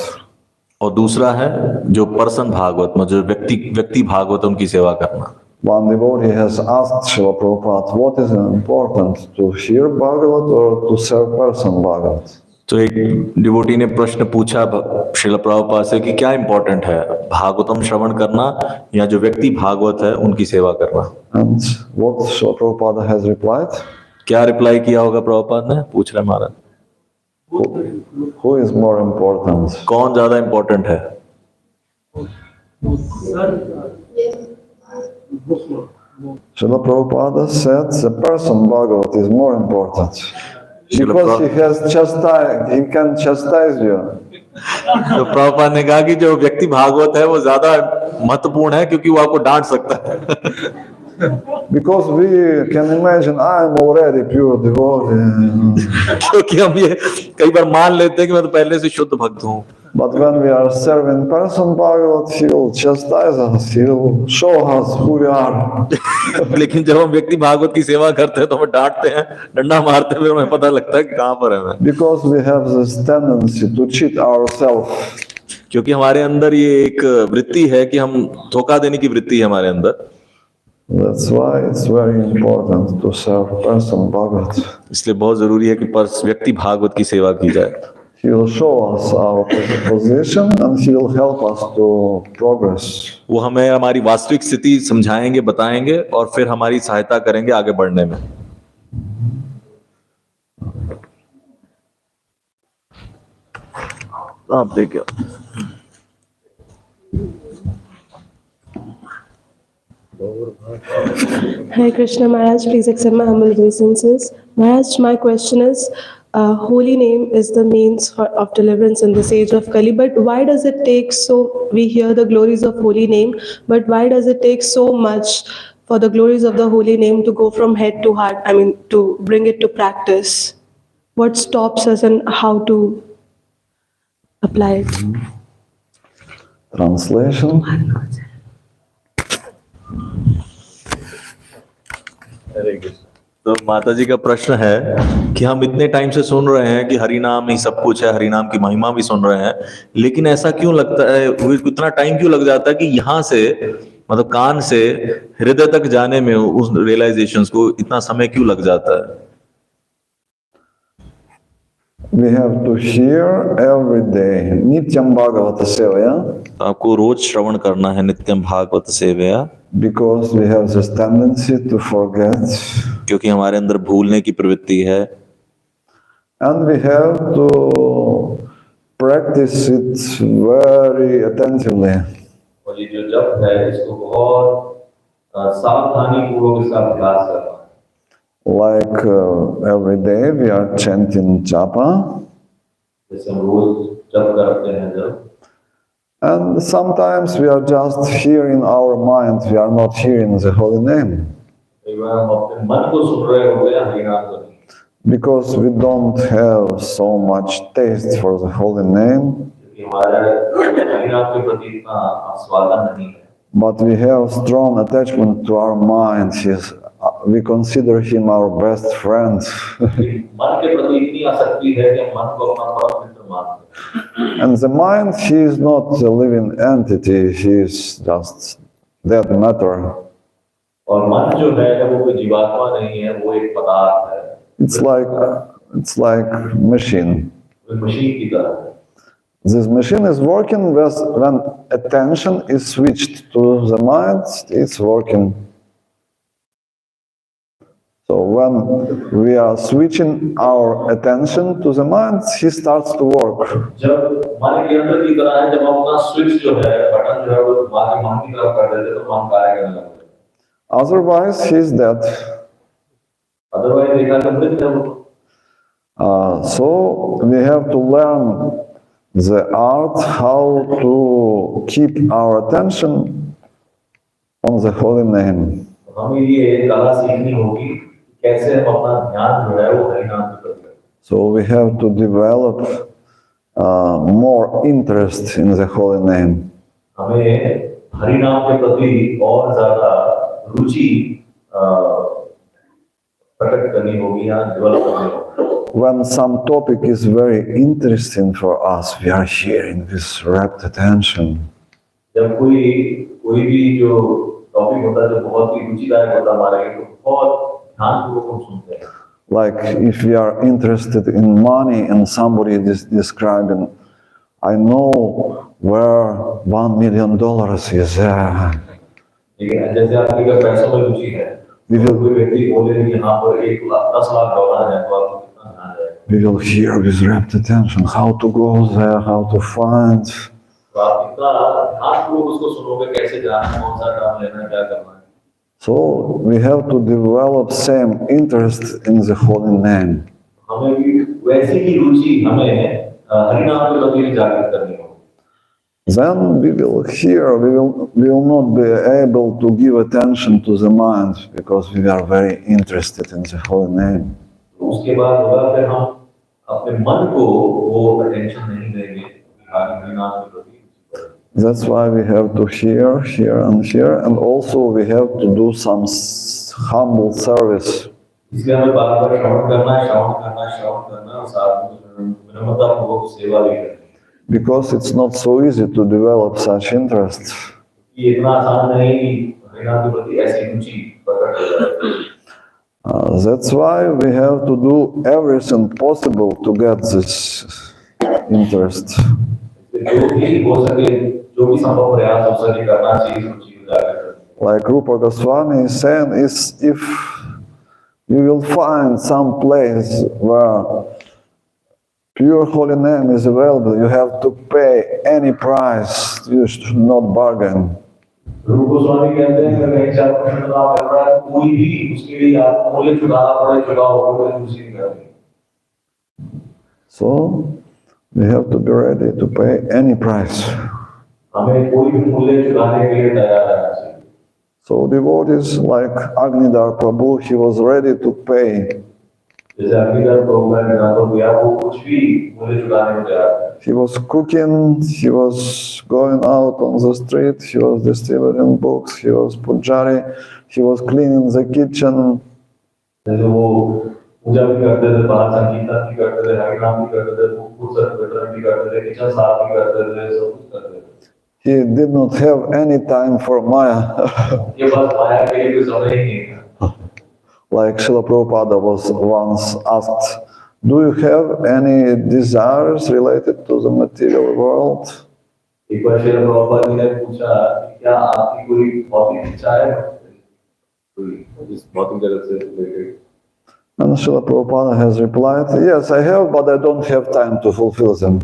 और दूसरा है जो पर्सन भागवत, जो व्यक्ति भागवतम की सेवा करना। One devotee has asked Srila Prabhupada, what is important, to hear Bhagavat or to serve person Bhagavat? तो एक डिवोटी ने प्रश्न पूछा श्रील प्रभुपाद से कि क्या इंपॉर्टेंट है, भागवतम श्रवण करना या जो व्यक्ति भागवत है उनकी सेवा करना। And what Srila Prabhupada has replied? क्या रिप्लाई किया होगा प्रभुपाद ने? पूछ रहे महाराज, Who is more important? कौन ज्यादा इंपॉर्टेंट है? Srila Prabhupada said the person Bhagavat is more important. Because he can chastise you. तो प्रभुपाद ने कहा कि जो व्यक्ति भागवत है वो ज्यादा महत्वपूर्ण है क्योंकि वो आपको डांट सकता है। Because we can imagine I am already pure devotee. क्योंकि हम ये कई बार मान लेते हैं कि मैं तो पहले से शुद्ध भक्त हूँ। But when we are serving person Bhagavat, he will chastise us, he will show us who we are. लेकिन जब हम व्यक्ति भागवत की सेवा करते हैं तो हमें डांटते हैं, डंडा मारते हैं, फिर हमें पता लगता है कि कहाँ पर है मैं। Because we have this tendency to cheat ourselves. क्योंकि हमारे अंदर ये एक वृत्ति है कि हम धोखा देने की वृत्ति है हमारे अंदर। That's why it's very important to serve person Bhagavat. इसलिए बहुत जरूरी है कि व्यक्ति भागवत की सेवा की जाए। He will show us our position and he will help us to progress. वो हमें हमारी वास्तविक स्थिति समझाएंगे, बताएंगे और फिर हमारी सहायता करेंगे आगे बढ़ने में। आप देखिए। Hare Krishna Maharaj, please accept my humble obeisances. Maharaj, my question is, holy name is the means of deliverance in this age of Kali, but why does it take we hear the glories of holy name, but why does it take so much for the glories of the holy name to go from head to heart, to bring it to practice? What stops us and how to apply it? Translation. तो माता जी का प्रश्न है कि हम इतने time से सुन रहे हैं कि हरि नाम ही सब कुछ है, हरि नाम की महिमा भी सुन रहे हैं, लेकिन ऐसा क्यों लगता है, इतना टाइम क्यों लग जाता है कि यहाँ से मतलब कान से हृदय तक जाने में उस रियलाइजेशंस को इतना समय क्यों लग जाता है? We have to hear every day Nityam Bhagavata Sevaya. तो आपको रोज श्रवण करना है नित्यम भागवत सेवया। Because we have this tendency to forget. क्योंकि हमारे अंदर भूलने की प्रवृत्ति है। And we have to practice it very attentively. और ये जो जप है इसको बहुत सावधानी पूर्वक इसका अभ्यास करना। Like every day we are chanting japa. जैसे हम रोज जप करते हैं जब। And sometimes we are just hearing our mind, we are not hearing the holy name. Because we don't have so much taste for the holy name. But we have strong attachment to our mind. We consider him our best friend. And the mind, he is not a living entity, he is just dead matter. और मन जो है वो कोई जीवात्मा नहीं है, वो एक पदार्थ है, it's like machine. वो मशीन की तरह है। This machine is working when attention is switched to the mind, it's working. So when we are switching our attention to the mind, he starts to work. जब मन के अंदर की तरह है, जब हम अपना स्विच जो है, बटन जो है वो दिमाग के मन की तरफ कर देते तो मन कार्य करने लगता है। Otherwise, he is dead. Otherwise देखा तो मृत है वो। So we have to learn the art how to keep our attention on the holy name. हमें ये कला सीखनी होगी कैसे हम अपना ध्यान जो है वो हरि नाम पे करें। So we have to develop more interest in the holy name. हमें हरि नाम के प्रति और ज्यादा रुचि प्रकट करनी होगी या डेवलप करनी होगी। When some topic is very interesting for us, we are hearing with rapt attention. जब कोई भी जो टॉपिक होता है जो बहुत ही रुचिदायक होता है हमारे लिए, तो बहुत ध्यानपूर्वक हम सुनते हैं। Like if we are interested in money and somebody is describing, I know where $1 million is there. जैसे आपकी अगर पैसों में रुचि है, कोई व्यक्ति बोले कि यहाँ पर 10 लाख डॉलर है, तो आपको कितना ध्यान है? We will hear with rapt attention how to go there, how to find. तो आप इतना ध्यानपूर्वक उसको सुनोगे, कैसे जाना, कौन सा काम लेना, क्या करना है। So we have to develop same interest in the holy name. हमें भी वैसी ही रुचि हमें हरि नाम के प्रति जागृत करनी होगी। Then we will hear, we will not be able to give attention to the mind because we are very interested in the holy name. उसके बाद होगा फिर हम अपने मन को वो अटेंशन नहीं देंगे हरि नाम के प्रति। That's why we have to hear, and also we have to do some humble service. इसलिए हमें बार-बार श्रवण करना है और साथ में विनम्रतापूर्वक सेवा भी करनी है। Because it's not so easy to develop such interest. ये इतना आसान नहीं कि हरि नाम के प्रति ऐसी रुचि प्रकट हो जाए। That's why we have to do everything possible to get this interest. Like Rupa Goswami is saying, if you will find some place where pure holy name is available, you have to pay any price, you should not bargain. So we have to be ready to pay any price. So devotees like Agnidhar Prabhu, he was ready to pay. He was cooking, he was going out on the street, he was distributing books, he was pujari, he was cleaning the kitchen. He did not have any time for Maya. Like Srila Prabhupada was once asked, do you have any desires related to the material world? And Srila Prabhupada has replied, yes, I have, but I don't have time to fulfill them.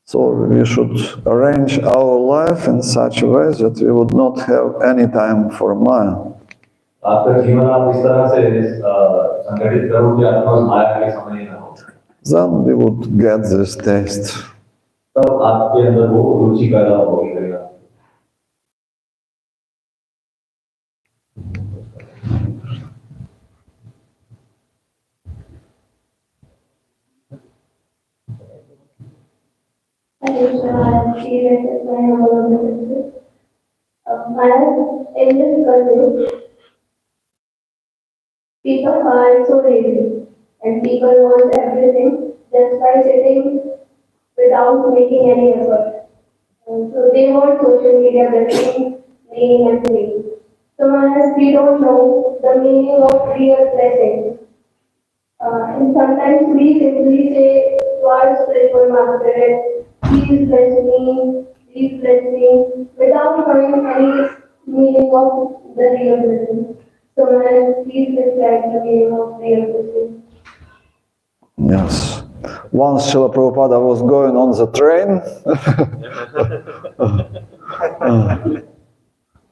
So we should arrange our life in such a way that we would not have any time for Maya. Then we would get this taste. In this country, people are so lazy and people want everything just by sitting without making any effort. So they want social media blessings, name and fame. So Maharaj, we don't know the meaning of real blessings. And sometimes we simply say to our spiritual master, please bless me, without knowing any meaning of the real blessing. So Maharaj, please describe the meaning of real blessing. Yes. Once Srila Prabhupada was going on the train.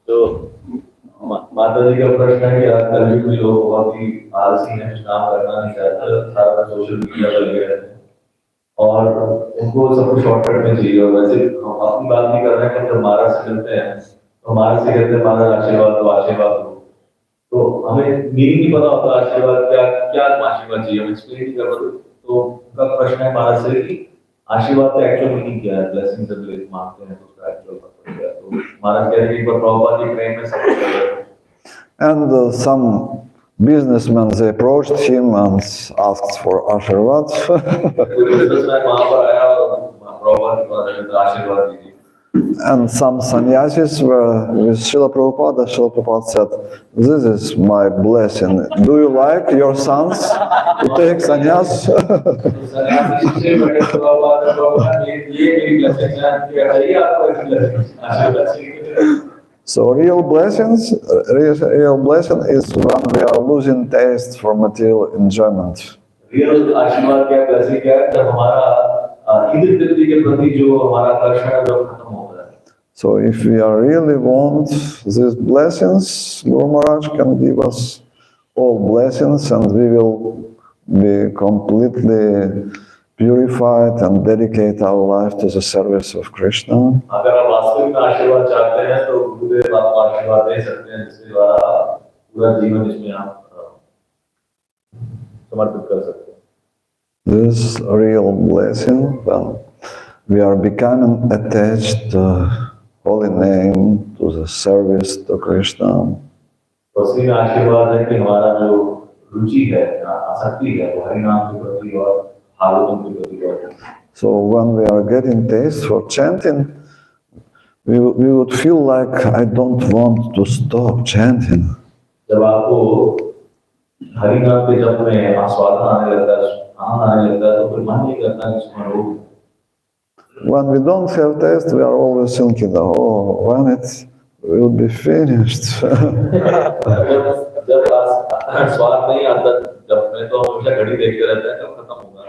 तो माता जी का प्रश्न है कि आजकल भी कुछ लोग बहुत ही आलसी हैं, काम करना नहीं चाहते, सारा सोशल मीडिया पर लगे रहते हैं और उनको सब कुछ शॉर्टकट में चाहिए। और वैसे हम अपनी बात नहीं कर रहे हैं, जब महाराज से मिलते हैं तो महाराज से कहते हैं महाराज आशीर्वाद दो। तो हमें मीनिंग नहीं पता होता आशीर्वाद क्या क्या आशीर्वाद चाहिए, हम एक्सप्लेन नहीं कर पाते। तो उनका प्रश्न है महाराज से कि आशीर्वाद का एक्चुअल मीनिंग क्या है, ब्लेसिंग जब लोग मांगते हैं तो उसका एक्चुअल मतलब क्या है। तो महाराज कह रहे हैं कि प्रभुपाद जी प्रेम में सब कुछ कर रहे हैं। And some businessmen, they approached him and asked for Ashirvad. And some sannyasis were with Srila Prabhupada. Srila Prabhupada said, this is my blessing. Do you like your sons to take sannyas? So real blessing is when we are losing taste for material enjoyment. Real आशीर्वाद क्या blessing क्या है, जब हमारा इधर तिरपी के प्रति जो हमारा आकर्षण है वो खत्म होता है। So if we are really want these blessings, Guru Maharaj can give us all blessings and we will be completely purified and dedicate our life to the service of Krishna. अगर आप वास्तविक में आशीर्वाद चाहते हैं तो गुरुदेव आपको आशीर्वाद दे सकते हैं, जिसके द्वारा पूरा जीवन इसमें आप समर्पित कर सकते हैं। This real blessing, when we are becoming attached to holy name, to the service to Krishna. तो असली में आशीर्वाद है कि हमारा जो रुचि है, आसक्ति है, वो हरि नाम के प्रति और भागवतम के प्रति है। So when we are getting taste for chanting, we would feel like I don't want to stop chanting. जब आपको हरि नाम के जप में आस्वादन आने लगता है, आनंद आने लगता है, तो फिर मन नहीं करता कि इसमें रोक। When we don't have taste, we are always thinking, oh, when it will be finished. जब स्वाद नहीं आता जब में तो हमेशा घड़ी देखते रहते हैं कब खत्म होगा।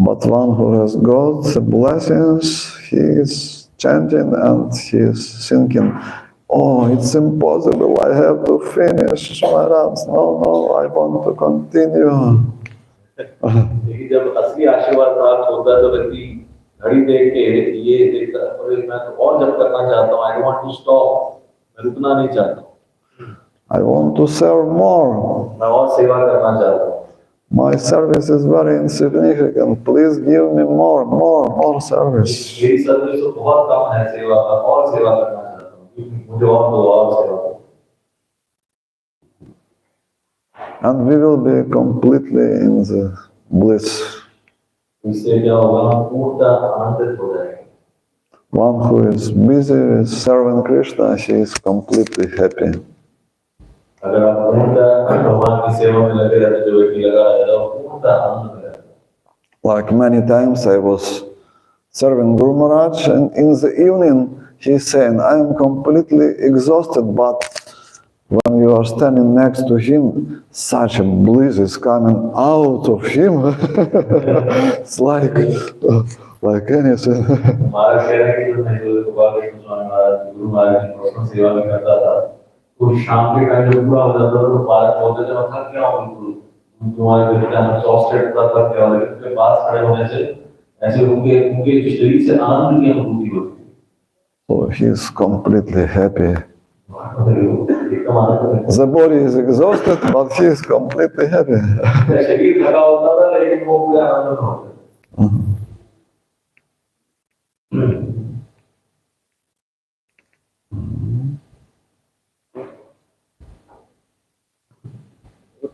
But one who has got the blessings, he is chanting and he is thinking, oh, it's impossible, I have to finish my rounds. No, I want to continue. लेकिन जब असली आशीर्वाद प्राप्त होता है तो व्यक्ति घड़ी देख के ये देखता है, अरे मैं तो और जब करना चाहता हूँ, I don't want to stop, मैं रुकना नहीं चाहता हूँ। I want to serve more. मैं और सेवा करना चाहता हूँ। My service is very insignificant. Please give me more service. मेरी सर्विस तो बहुत कम है सेवा, और सेवा करना चाहता हूँ, मुझे और दो और सेवा दो। And we will be completely in the bliss. इससे क्या होगा, हम पूर्णतः आनंदित हो जाएंगे। One who is busy with serving Krishna, he is completely happy. अगर आप पूर्णतः भगवान की सेवा में लगे रहते, जो व्यक्ति लगा रहता है, वो पूर्णतः आनंद में रहता है। Like many times I was serving Guru Maharaj, and in the evening he's saying, I am completely exhausted, but when you are standing next to him, such a bliss is coming out of him. It's like anything. महाराज कह रहे हैं कि मैं जो भगवान स्वामी महाराज गुरु महाराज की personal सेवा में करता था, तो शाम के टाइम जब पूरा हो जाता था तो महाराज बोलते थे मैं थक गया हूँ बिल्कुल, तुम्हारे बेटे हम एक्सॉस्टेड था, थक गया हूँ, लेकिन उनके पास खड़े होने से ऐसे उनके शरीर से आनंद की अनुभूति होती है। So he is completely happy. The body is exhausted, but he is completely happy. शरीर थका होता था लेकिन वो पूरा आनंद में होता है।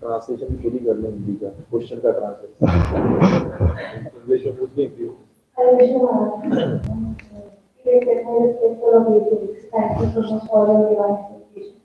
ट्रांसलेशन खुद ही कर लें हिंदी का, क्वेश्चन का ट्रांसलेशन इंग्लिश में पूछ लें क्यों। Thank you so much for your divine invitation.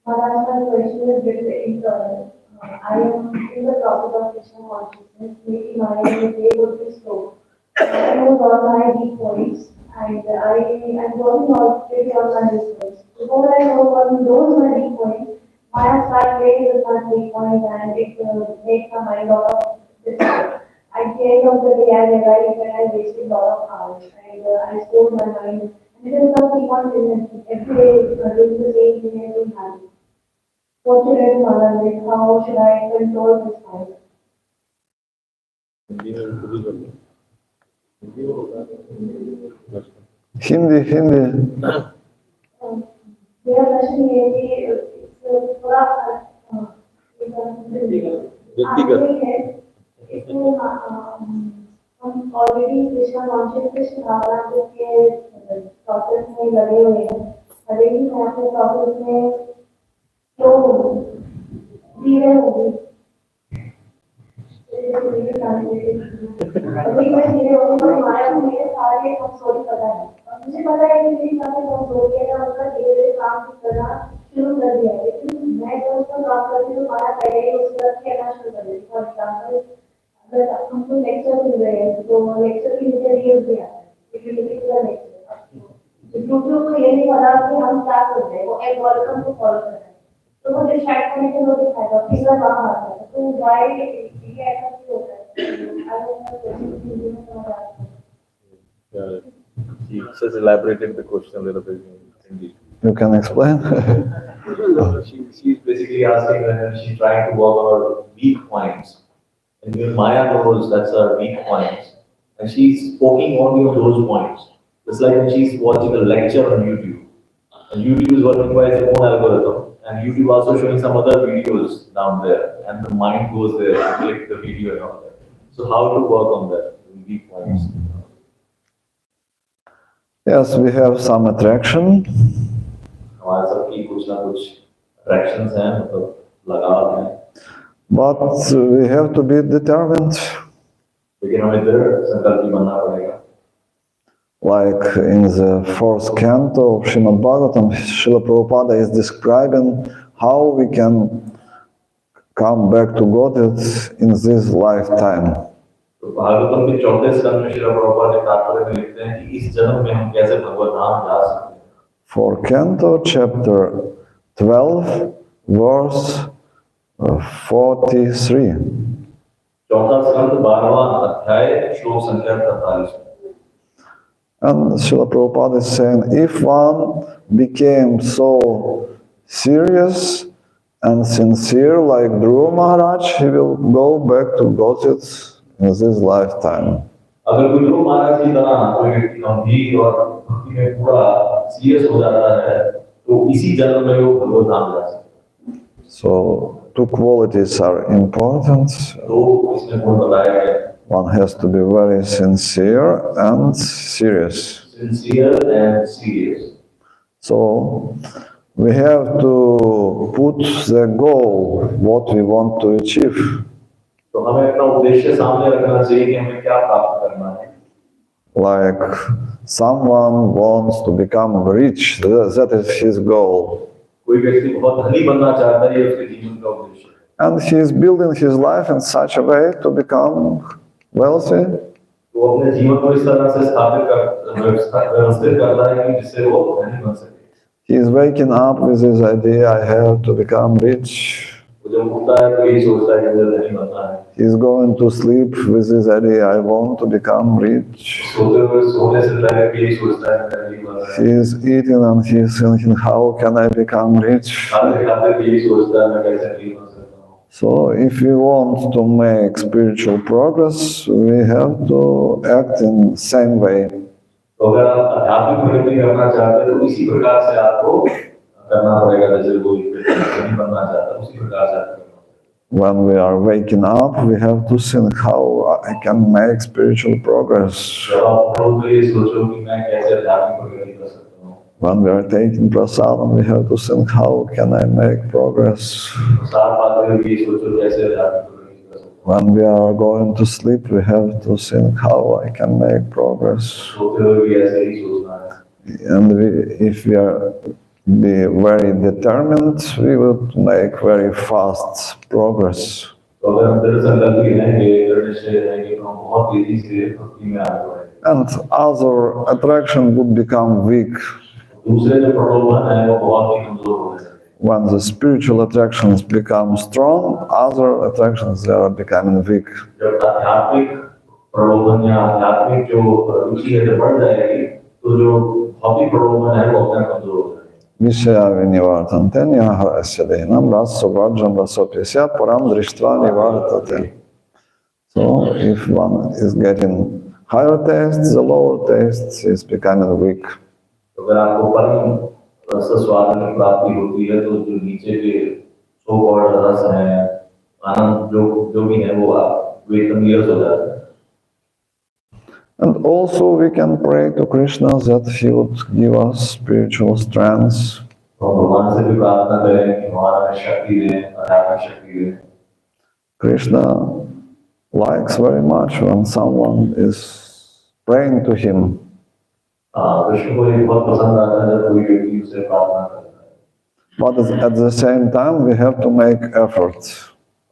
Maharaj, my question is very, very internal. I am in the process of Krishna consciousness. Maybe my day would be slow. I know all my deep points and I am working already on my research. Before I know on those my deep points, I start playing with my deep points and it makes my mind lot of difficult. At the end of the day, I realized that I wasted a lot of hours and I stored my mind. And it is not keep on doing every day doing the same thing every time. What should I do, Maharaj? Like, how should I control this mind? Hindi. मेरा प्रश्न ये है कि थोड़ा आगे है इसमें हम ऑलरेडी कृष्णा कॉन्शियस कृष्ण भावना के प्रोसेस में लगे हुए हैं लेकिन मैं अपने प्रोसेस में फ्लो धीरे होगी अभी मैं धीरे होगी तो हमारा मुझे सारे कमजोरी पता है और मुझे पता है कि मेरी सारी कमजोरी है उनका धीरे धीरे काम करना शुरू कर दिया है लेकिन मैं जब उसको काम करती हूँ हमारा पहले ही उसका कहना शुरू कर देती फॉर एग्जाम्पल अगर हमको लेक्चर मिल रहे हैं तो लेक्चर की मुझे रील भी आता है लेक्चर दूसरों को ये नहीं पता कि हम क्या कर रहे हैं वो एल्गोरिथम को फॉलो कर रहे हैं तो वो डिस्ट्रैक्ट करने के लिए दिखाएगा फिर वहाँ आता है तो वाई ये ऐसा क्यों होता है He just elaborated the question a little bit in Hindi. You can explain? She's basically asking that she's trying to work on her weak points. And even Maya knows that's her weak points. And she's poking only on those points. It's like when she's watching a lecture on YouTube. And YouTube is working by its own algorithm. And YouTube also showing some other videos down there. And the mind goes there and click the video and all that. So how to work on that? Weak points. Yes, we have some attraction. हमारे सबकी कुछ ना कुछ attractions हैं मतलब लगाव हैं But we have to be determined. लेकिन हमें दृढ़ संकल्पी बनना पड़ेगा Like in the fourth canto of Srimad Bhagwatam, Srila Prabhupada is describing how we can come back to Godhead in this lifetime. तो भागवतम के चौथे स्कंद में श्रील प्रभुपाद ने तात्पर्य में लिखते हैं कि इस जन्म में हम कैसे भगवत धाम जा सकते हैं For canto chapter 12, verse 43. चौथा स्कंद 12वां अध्याय श्लोक संख्या 43 And Srila Prabhupada is saying, if one became so serious and sincere like Dhruva Maharaj, he will go back to Godhead in this lifetime. अगर कोई ध्रुव महाराज की तरह कोई व्यक्ति गंभीर और भक्ति में पूरा सीरियस हो जाता है तो इसी जन्म में वो भगवत धाम जा सकता है So, two qualities are important. तो इसमें गुण बताया गया One has to be very sincere and serious. sincere and serious. So, we have to put the goal, what we want to achieve. तो हमें अपना उद्देश्य सामने रखना चाहिए कि हमें क्या प्राप्त करना है Like someone wants to become rich, that is his goal. कोई व्यक्ति बहुत धनी बनना चाहता है ये उसके जीवन का उद्देश्य है And he is building his life in such a way to become wealthy. वो अपने जीवन को इस तरह से व्यवस्थित करता है कि जिससे वो धनी बन सके He is waking up with this idea, I have to become rich. वो जब उठता है तो यही सोचता है कि मुझे धनी बनना है He is going to sleep with this idea, I want to become rich. सोते हुए सोने से पहले भी यही सोचता है मैं धनी बनना है He is eating and he is thinking, how can I become rich? खाते खाते भी यही सोचता है मैं कैसे धनी बन सकता हूँ So if we want to make spiritual progress, we have to act in the same way. तो अगर आप आध्यात्मिक प्रगति करना चाहते हैं तो इसी प्रकार से आपको करना पड़ेगा जैसे कोई धनी बनना चाहता है उसी प्रकार से आपको करना पड़ेगा When we are waking up, we have to think how I can make spiritual progress. जब आप उठो तो ये सोचो कि मैं कैसे आध्यात्मिक प्रगति कर सकता हूँ When we are taking prasadam, we have to think how can I make progress. साथ पाते हुए ये सोचो कैसे आध्यात्मिक प्रगति कर सकता when we are going to sleep, we have to think how I can make progress. सोते हुए भी ऐसे ही सोचना है। And if we are be very determined, we would make very fast progress. तो अगर हम दृढ़ संकल्प रहेंगे, दृढ़ निश्चय रहेंगे, तो हम बहुत तेजी से भक्ति में आगे बढ़ेंगे। And other attraction would become weak. दूसरे जो प्रलोभन है वो बहुत ही कमजोर हो जाते हैं। When the spiritual attractions become strong, other attractions they are becoming weak. जब आध्यात्मिक प्रलोभन या आध्यात्मिक जो रुचि है जब बढ़ जाएगी, तो जो भौतिक प्रलोभन है वो अपना कमजोर हो जाएगा। Vishaya vinivartantenya harasyadenam rasso vajram rasopyasya param drishtva nivartate. So if one is getting higher tastes, the lower tastes is becoming weak. तो अगर आपको परम रस स्वाद की प्राप्ति होती है, तो जो नीचे के सो कॉल्ड रस है, आनंद जो भी है वो आप वे कमजोर हो जाते हैं। And also we can pray to Krishna that he would give us spiritual strength. तो भगवान से भी प्रार्थना करें कि हमारा शक्ति दें, आध्यात्मिक शक्ति दें। Krishna likes very much when someone is praying to him. Krishna को ये बहुत पसंद आता है जब कोई व्यक्ति उसे प्रार्थना करता है। But at the same time we have to make efforts.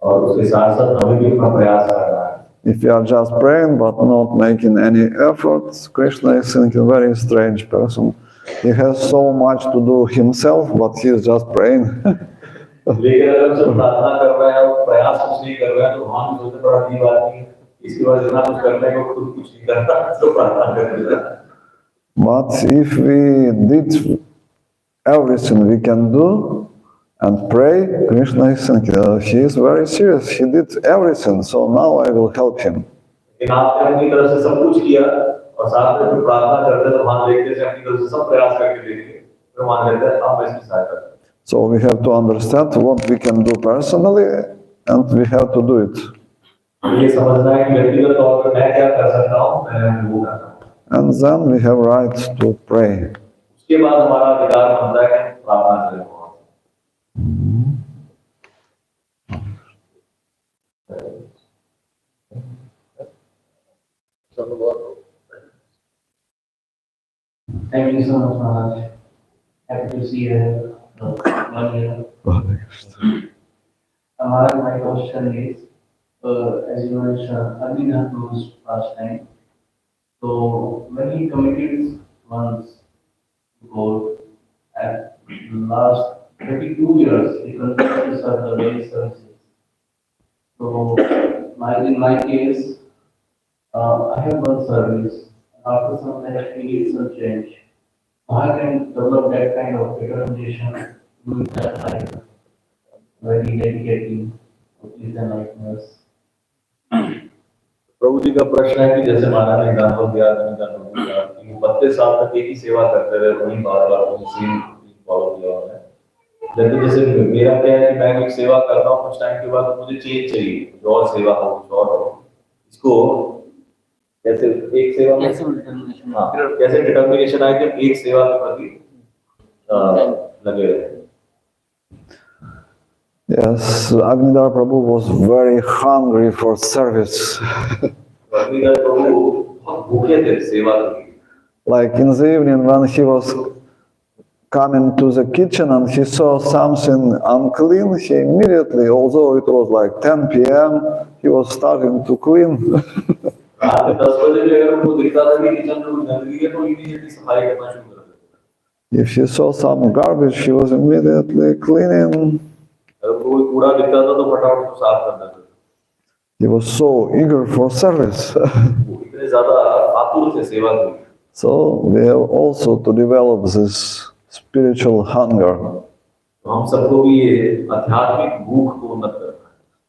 और उसके साथ साथ हमें भी अपना प्रयास करना है। If you are just praying but not making any efforts, Krishna is thinking a very strange person. He has so much to do himself, but he is just praying. लेकिन अगर हम सिर्फ प्रार्थना कर रहे हैं और प्रयास कुछ नहीं कर रहे हैं, तो हम सोचते बड़ा अजीब आदमी है, इसके बाद जितना कुछ करने को खुद कुछ नहीं करता, तो प्रार्थना कर रहे हैं। But if we did everything we can do and pray, Krishna is thinking, he is very serious. He did everything, so now I will help him. लेकिन आपने अपनी तरफ से सब कुछ किया और साथ में जो प्रार्थना करते हैं तो वहां देखते हैं अपनी तरफ से सब प्रयास करके देखिए, फिर वहां लेते हैं आप इसकी सहायता करें। So we have to understand what we can do personally, and we have to do it. ये समझना है कि व्यक्तिगत तौर पर मैं क्या कर सकता हूँ, मैं वो करता हूँ। And then we have right to pray. उसके बाद हमारा अधिकार बनता है कि प्रार्थना करें। Thank you so much, Maharaj. Happy to see you here. Maharaj, my question is, as you mentioned, Abhinav knows last time. So when he committed once goal at last 32 years, he continued to serve the daily services. So in my case, I have one service. After some time, I need some change. I can develop that kind of determination with that like very dedicating with the lightness. प्रभु जी का प्रश्न है कि जैसे महाराज ने example दिया कि 32 साल तक एक ही सेवा करते रहे, वही बार बार वही सेम फॉलो किया उन्होंने। लेकिन जैसे मेरा क्या है कि मैं एक सेवा करता हूँ, कुछ टाइम के बाद मुझे चेंज चाहिए, कुछ और सेवा हो, कुछ और हो। इसको कैसे एक सेवा में कैसे डिटर्मिनेशन आए कि हम एक सेवा के प्रति लगे रहे। Yes, Agnidhar Prabhu was very hungry for service. Agnidhar प्रभु बहुत भूखे थे सेवा के। Like in the evening when he was coming to the kitchen and he saw something unclean, he immediately, although it was like 10 p.m., he was starting to clean. रात में 10 बजे भी अगर उनको दिखता था कि किचन में कुछ गंदगी है, तो इमीडिएटली सफाई करना शुरू कर देते। If he saw some garbage, he was immediately cleaning. अगर कोई कूड़ा दिखता था तो फटाफट उसको साफ कर देते थे। He was so eager for service. वो इतने ज्यादा आतुर थे सेवा के। So we have also to develop this spiritual hunger. तो हम सबको भी ये आध्यात्मिक भूख को उन्नत करना है।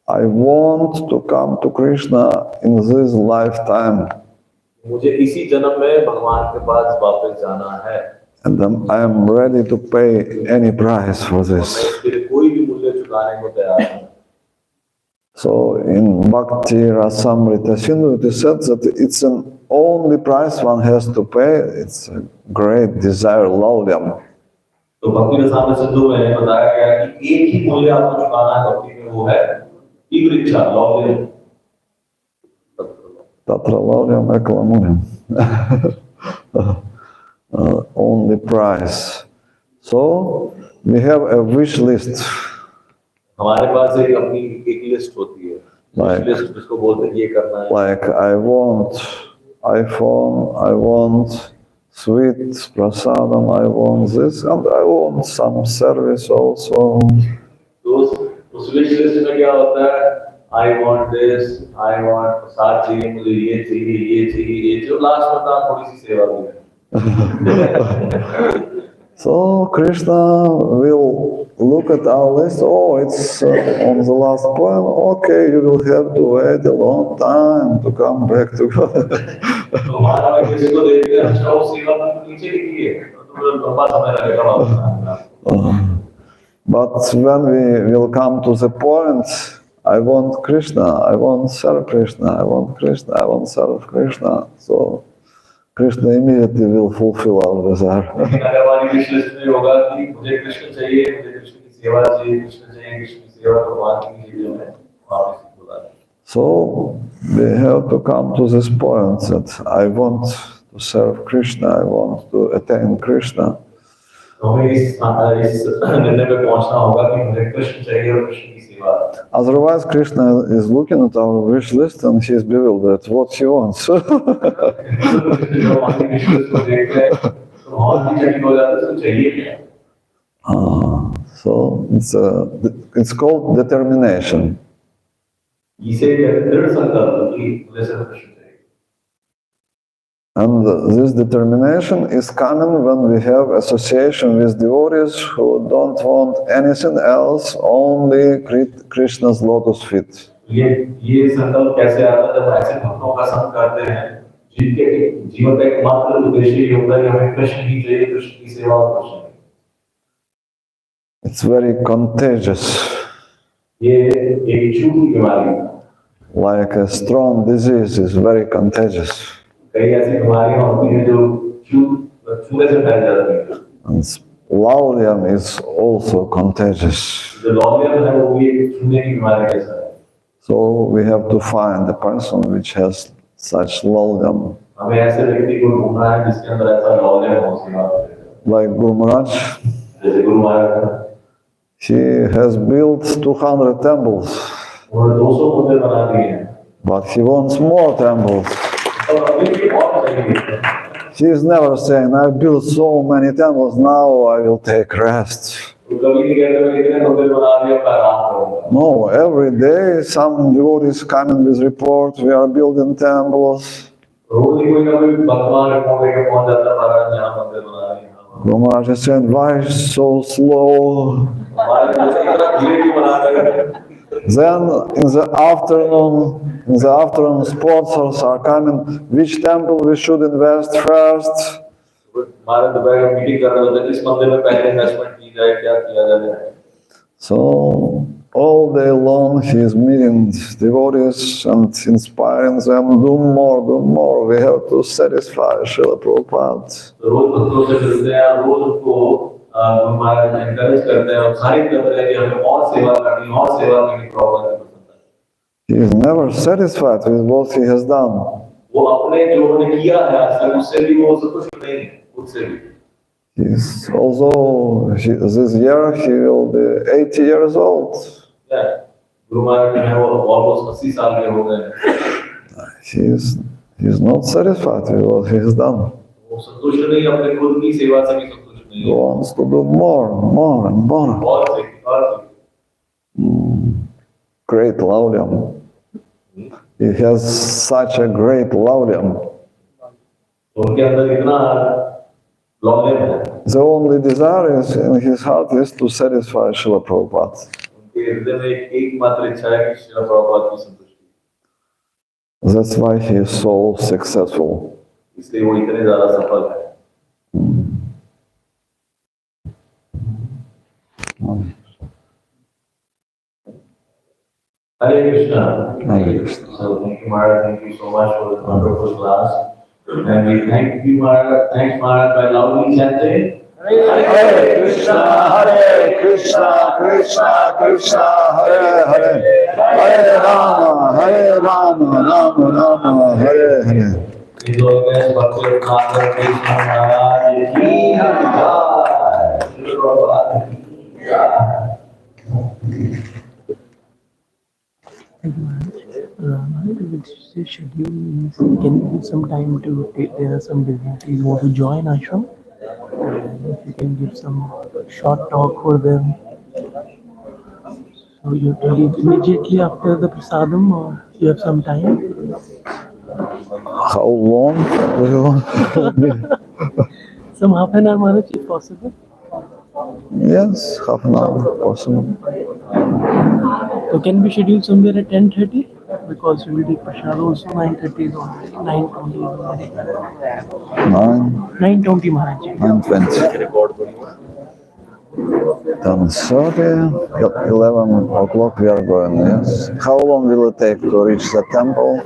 I want to come to Krishna in this lifetime. मुझे इसी जन्म में भगवान के पास वापस जाना है। And I am ready to pay any price for this. मैं इसके लिए कोई भी मूल्य चुकाने को तैयार हूँ। So in Bhakti Rasamrita Sindhu it is said that it's an only price one has to pay. It's a great desire, laudyam. तो भक्ति रसामृत सिंधु में बताया गया कि एक ही मूल्य आपको चुकाना है भक्ति में, वो है तीव्र इच्छा, लौल्य। Tatra lauryam ekalamunyam. Only price. So we have a wish list. हमारे पास एक अपनी एक लिस्ट होती है, Like- लिस्ट जिसको बोलते हैं ये करना है. Like I want iPhone, I want sweet prasadam, I want this, and I want some service also. तो उस विश लिस्ट में क्या होता है? I want this, I want प्रसाद चाहिए, मुझे ये चाहिए, ये चाहिए, ये चाहिए. लास्ट में तो थोड़ी सी सेवा भी है. So Krishna will look at our list. Oh, it's on the last point. Okay, you will have to wait a long time to come back to God. तो हमारा विश को देख के अच्छा वो सेवा तो नीचे लिखी है, तो लंबा समय लगेगा वापस. But when we will come to the point, I want Krishna, I want serve Krishna, I want Krishna, I want serve Krishna. So Krishna immediately will fulfill our desire. लेकिन अगर हमारी विश लिस्ट में होगा कि मुझे कृष्ण चाहिए, मुझे कृष्ण की सेवा चाहिए, कृष्ण चाहिए, कृष्ण की सेवा, तो भगवान की चीजें हमें वापस बुला दें. So we have to come to this point that I want to serve Krishna, I want to attain Krishna. तो हमें इस निर्णय पे पहुंचना होगा कि मुझे कृष्ण चाहिए और कृष्ण की सेवा. Otherwise, Krishna is looking at our wish list and he is bewildered. What he wants? जो हमारी विश लिस्ट को देख रहे हैं, तो बहुत ही जटिल हो जाता है, तो चाहिए क्या? So it's called determination. इसे दृढ़ संकल्प कि मुझे सिर्फ कृष्ण चाहिए. And this determination is coming when we have association with devotees who don't want anything else, only Krishna's lotus feet. ये संकल्प कैसे आता है जब ऐसे भक्तों का संग करते हैं जिनके जीवन का एकमात्र उद्देश्य ये होता है कि हमें कृष्ण ही चाहिए, कृष्ण की सेवा और कृष्ण. It's very contagious, ये एक झूठी बीमारी है. like a strong disease is very contagious. कई ऐसी बीमारियां होती हैं जो छूने से फैल जाती हैं. And lauryam is also contagious. जो लौलियम है वो भी एक छूने की बीमारी जैसा है. So we have to find a person which has such lauryam. हमें ऐसे व्यक्ति को ढूंढना है जिसके अंदर ऐसा लौलियम हो सेवा. Like Guru Maharaj, जैसे Guru Maharaj, he has built 200 temples, उन्होंने 200 मंदिर बना दिए हैं. but he wants more temples. और अभी भी और चाहिए. He is never saying, I built so many temples, now I will take rest. तो कभी नहीं कहते मैं इतने मंदिर बना दिए, अब आराम करूंगा. No, every day some devotees coming with report, we are building temples. रोज ही कोई ना कोई भगवान रिपोर्ट लेके पहुंच जाता है, महाराज यहाँ मंदिर बना रहे हैं. Guru Maharaj is saying, why so slow? हमारे जैसे इतना धीरे क्यों बना रहे हैं? Then in the afternoon sponsors are coming, which temple we should invest first? हमारे दोपहर में मीटिंग कर रहे होते हैं, इस मंदिर में पहले इन्वेस्टमेंट की जाए, क्या किया जाए. So all day long he is meeting devotees and inspiring them, do more, we have to satisfy Srila Prabhupada. रोज भक्तों से मिलते हैं, रोज उनको महाराज एनकरेज करते हैं और खारिज करते हैं कि हमें और सेवा करनी प्रॉब्लम है. He is never satisfied with what he has done. वो अपने जो उन्होंने किया है आज तक उससे भी वो संतुष्ट नहीं है, उससे भी. This year he will be 80 years old. Guru Maharaj जो है वो ऑलमोस्ट 80 साल के हो गए हैं. He is not satisfied with what he has done. वो संतुष्ट नहीं, अपने खुद की सेवा से भी संतुष्ट नहीं He है. wants to do more and more. और से Great lauryam. He has such a great lauryam. उनके अंदर इतना लौलियम है. The only desire is in his heart is to satisfy Srila Prabhupada. उनके हृदय में एकमात्र इच्छा है कि श्रील प्रभुपाद की संतुष्टि. That's why he is so successful. इसलिए वो इतने ज्यादा सफल है. Hare Krishna. Hare Krishna. So thank you, Maharaj. Thank you so much for the wonderful class. And we thank you, Maharaj. Thanks, Maharaj, by loudly chanting Hare Krishna, Krishna Krishna, Hare Hare, Hare Rama, Rama Rama, Hare Hare. His Holiness Bhakti Ratnakar Amrish Swami Maharaj ki jai. Prabhupada ki jai. Schedule means can you give some time to take, there are some devotees who want to join ashram, and if you can give some short talk for them. So you have to leave immediately after the prasadam or you have some time? How long do you want? Some half an hour, Maharaj, if possible. Yes, half an hour possible. So can we schedule somewhere at 10:30? Because we will take prasad also 9:30 is already, 9:20 is already. 9:20 Maharaj. 9:20. 10:30, 11 o'clock we are going, yes. How long will it take to reach the temple?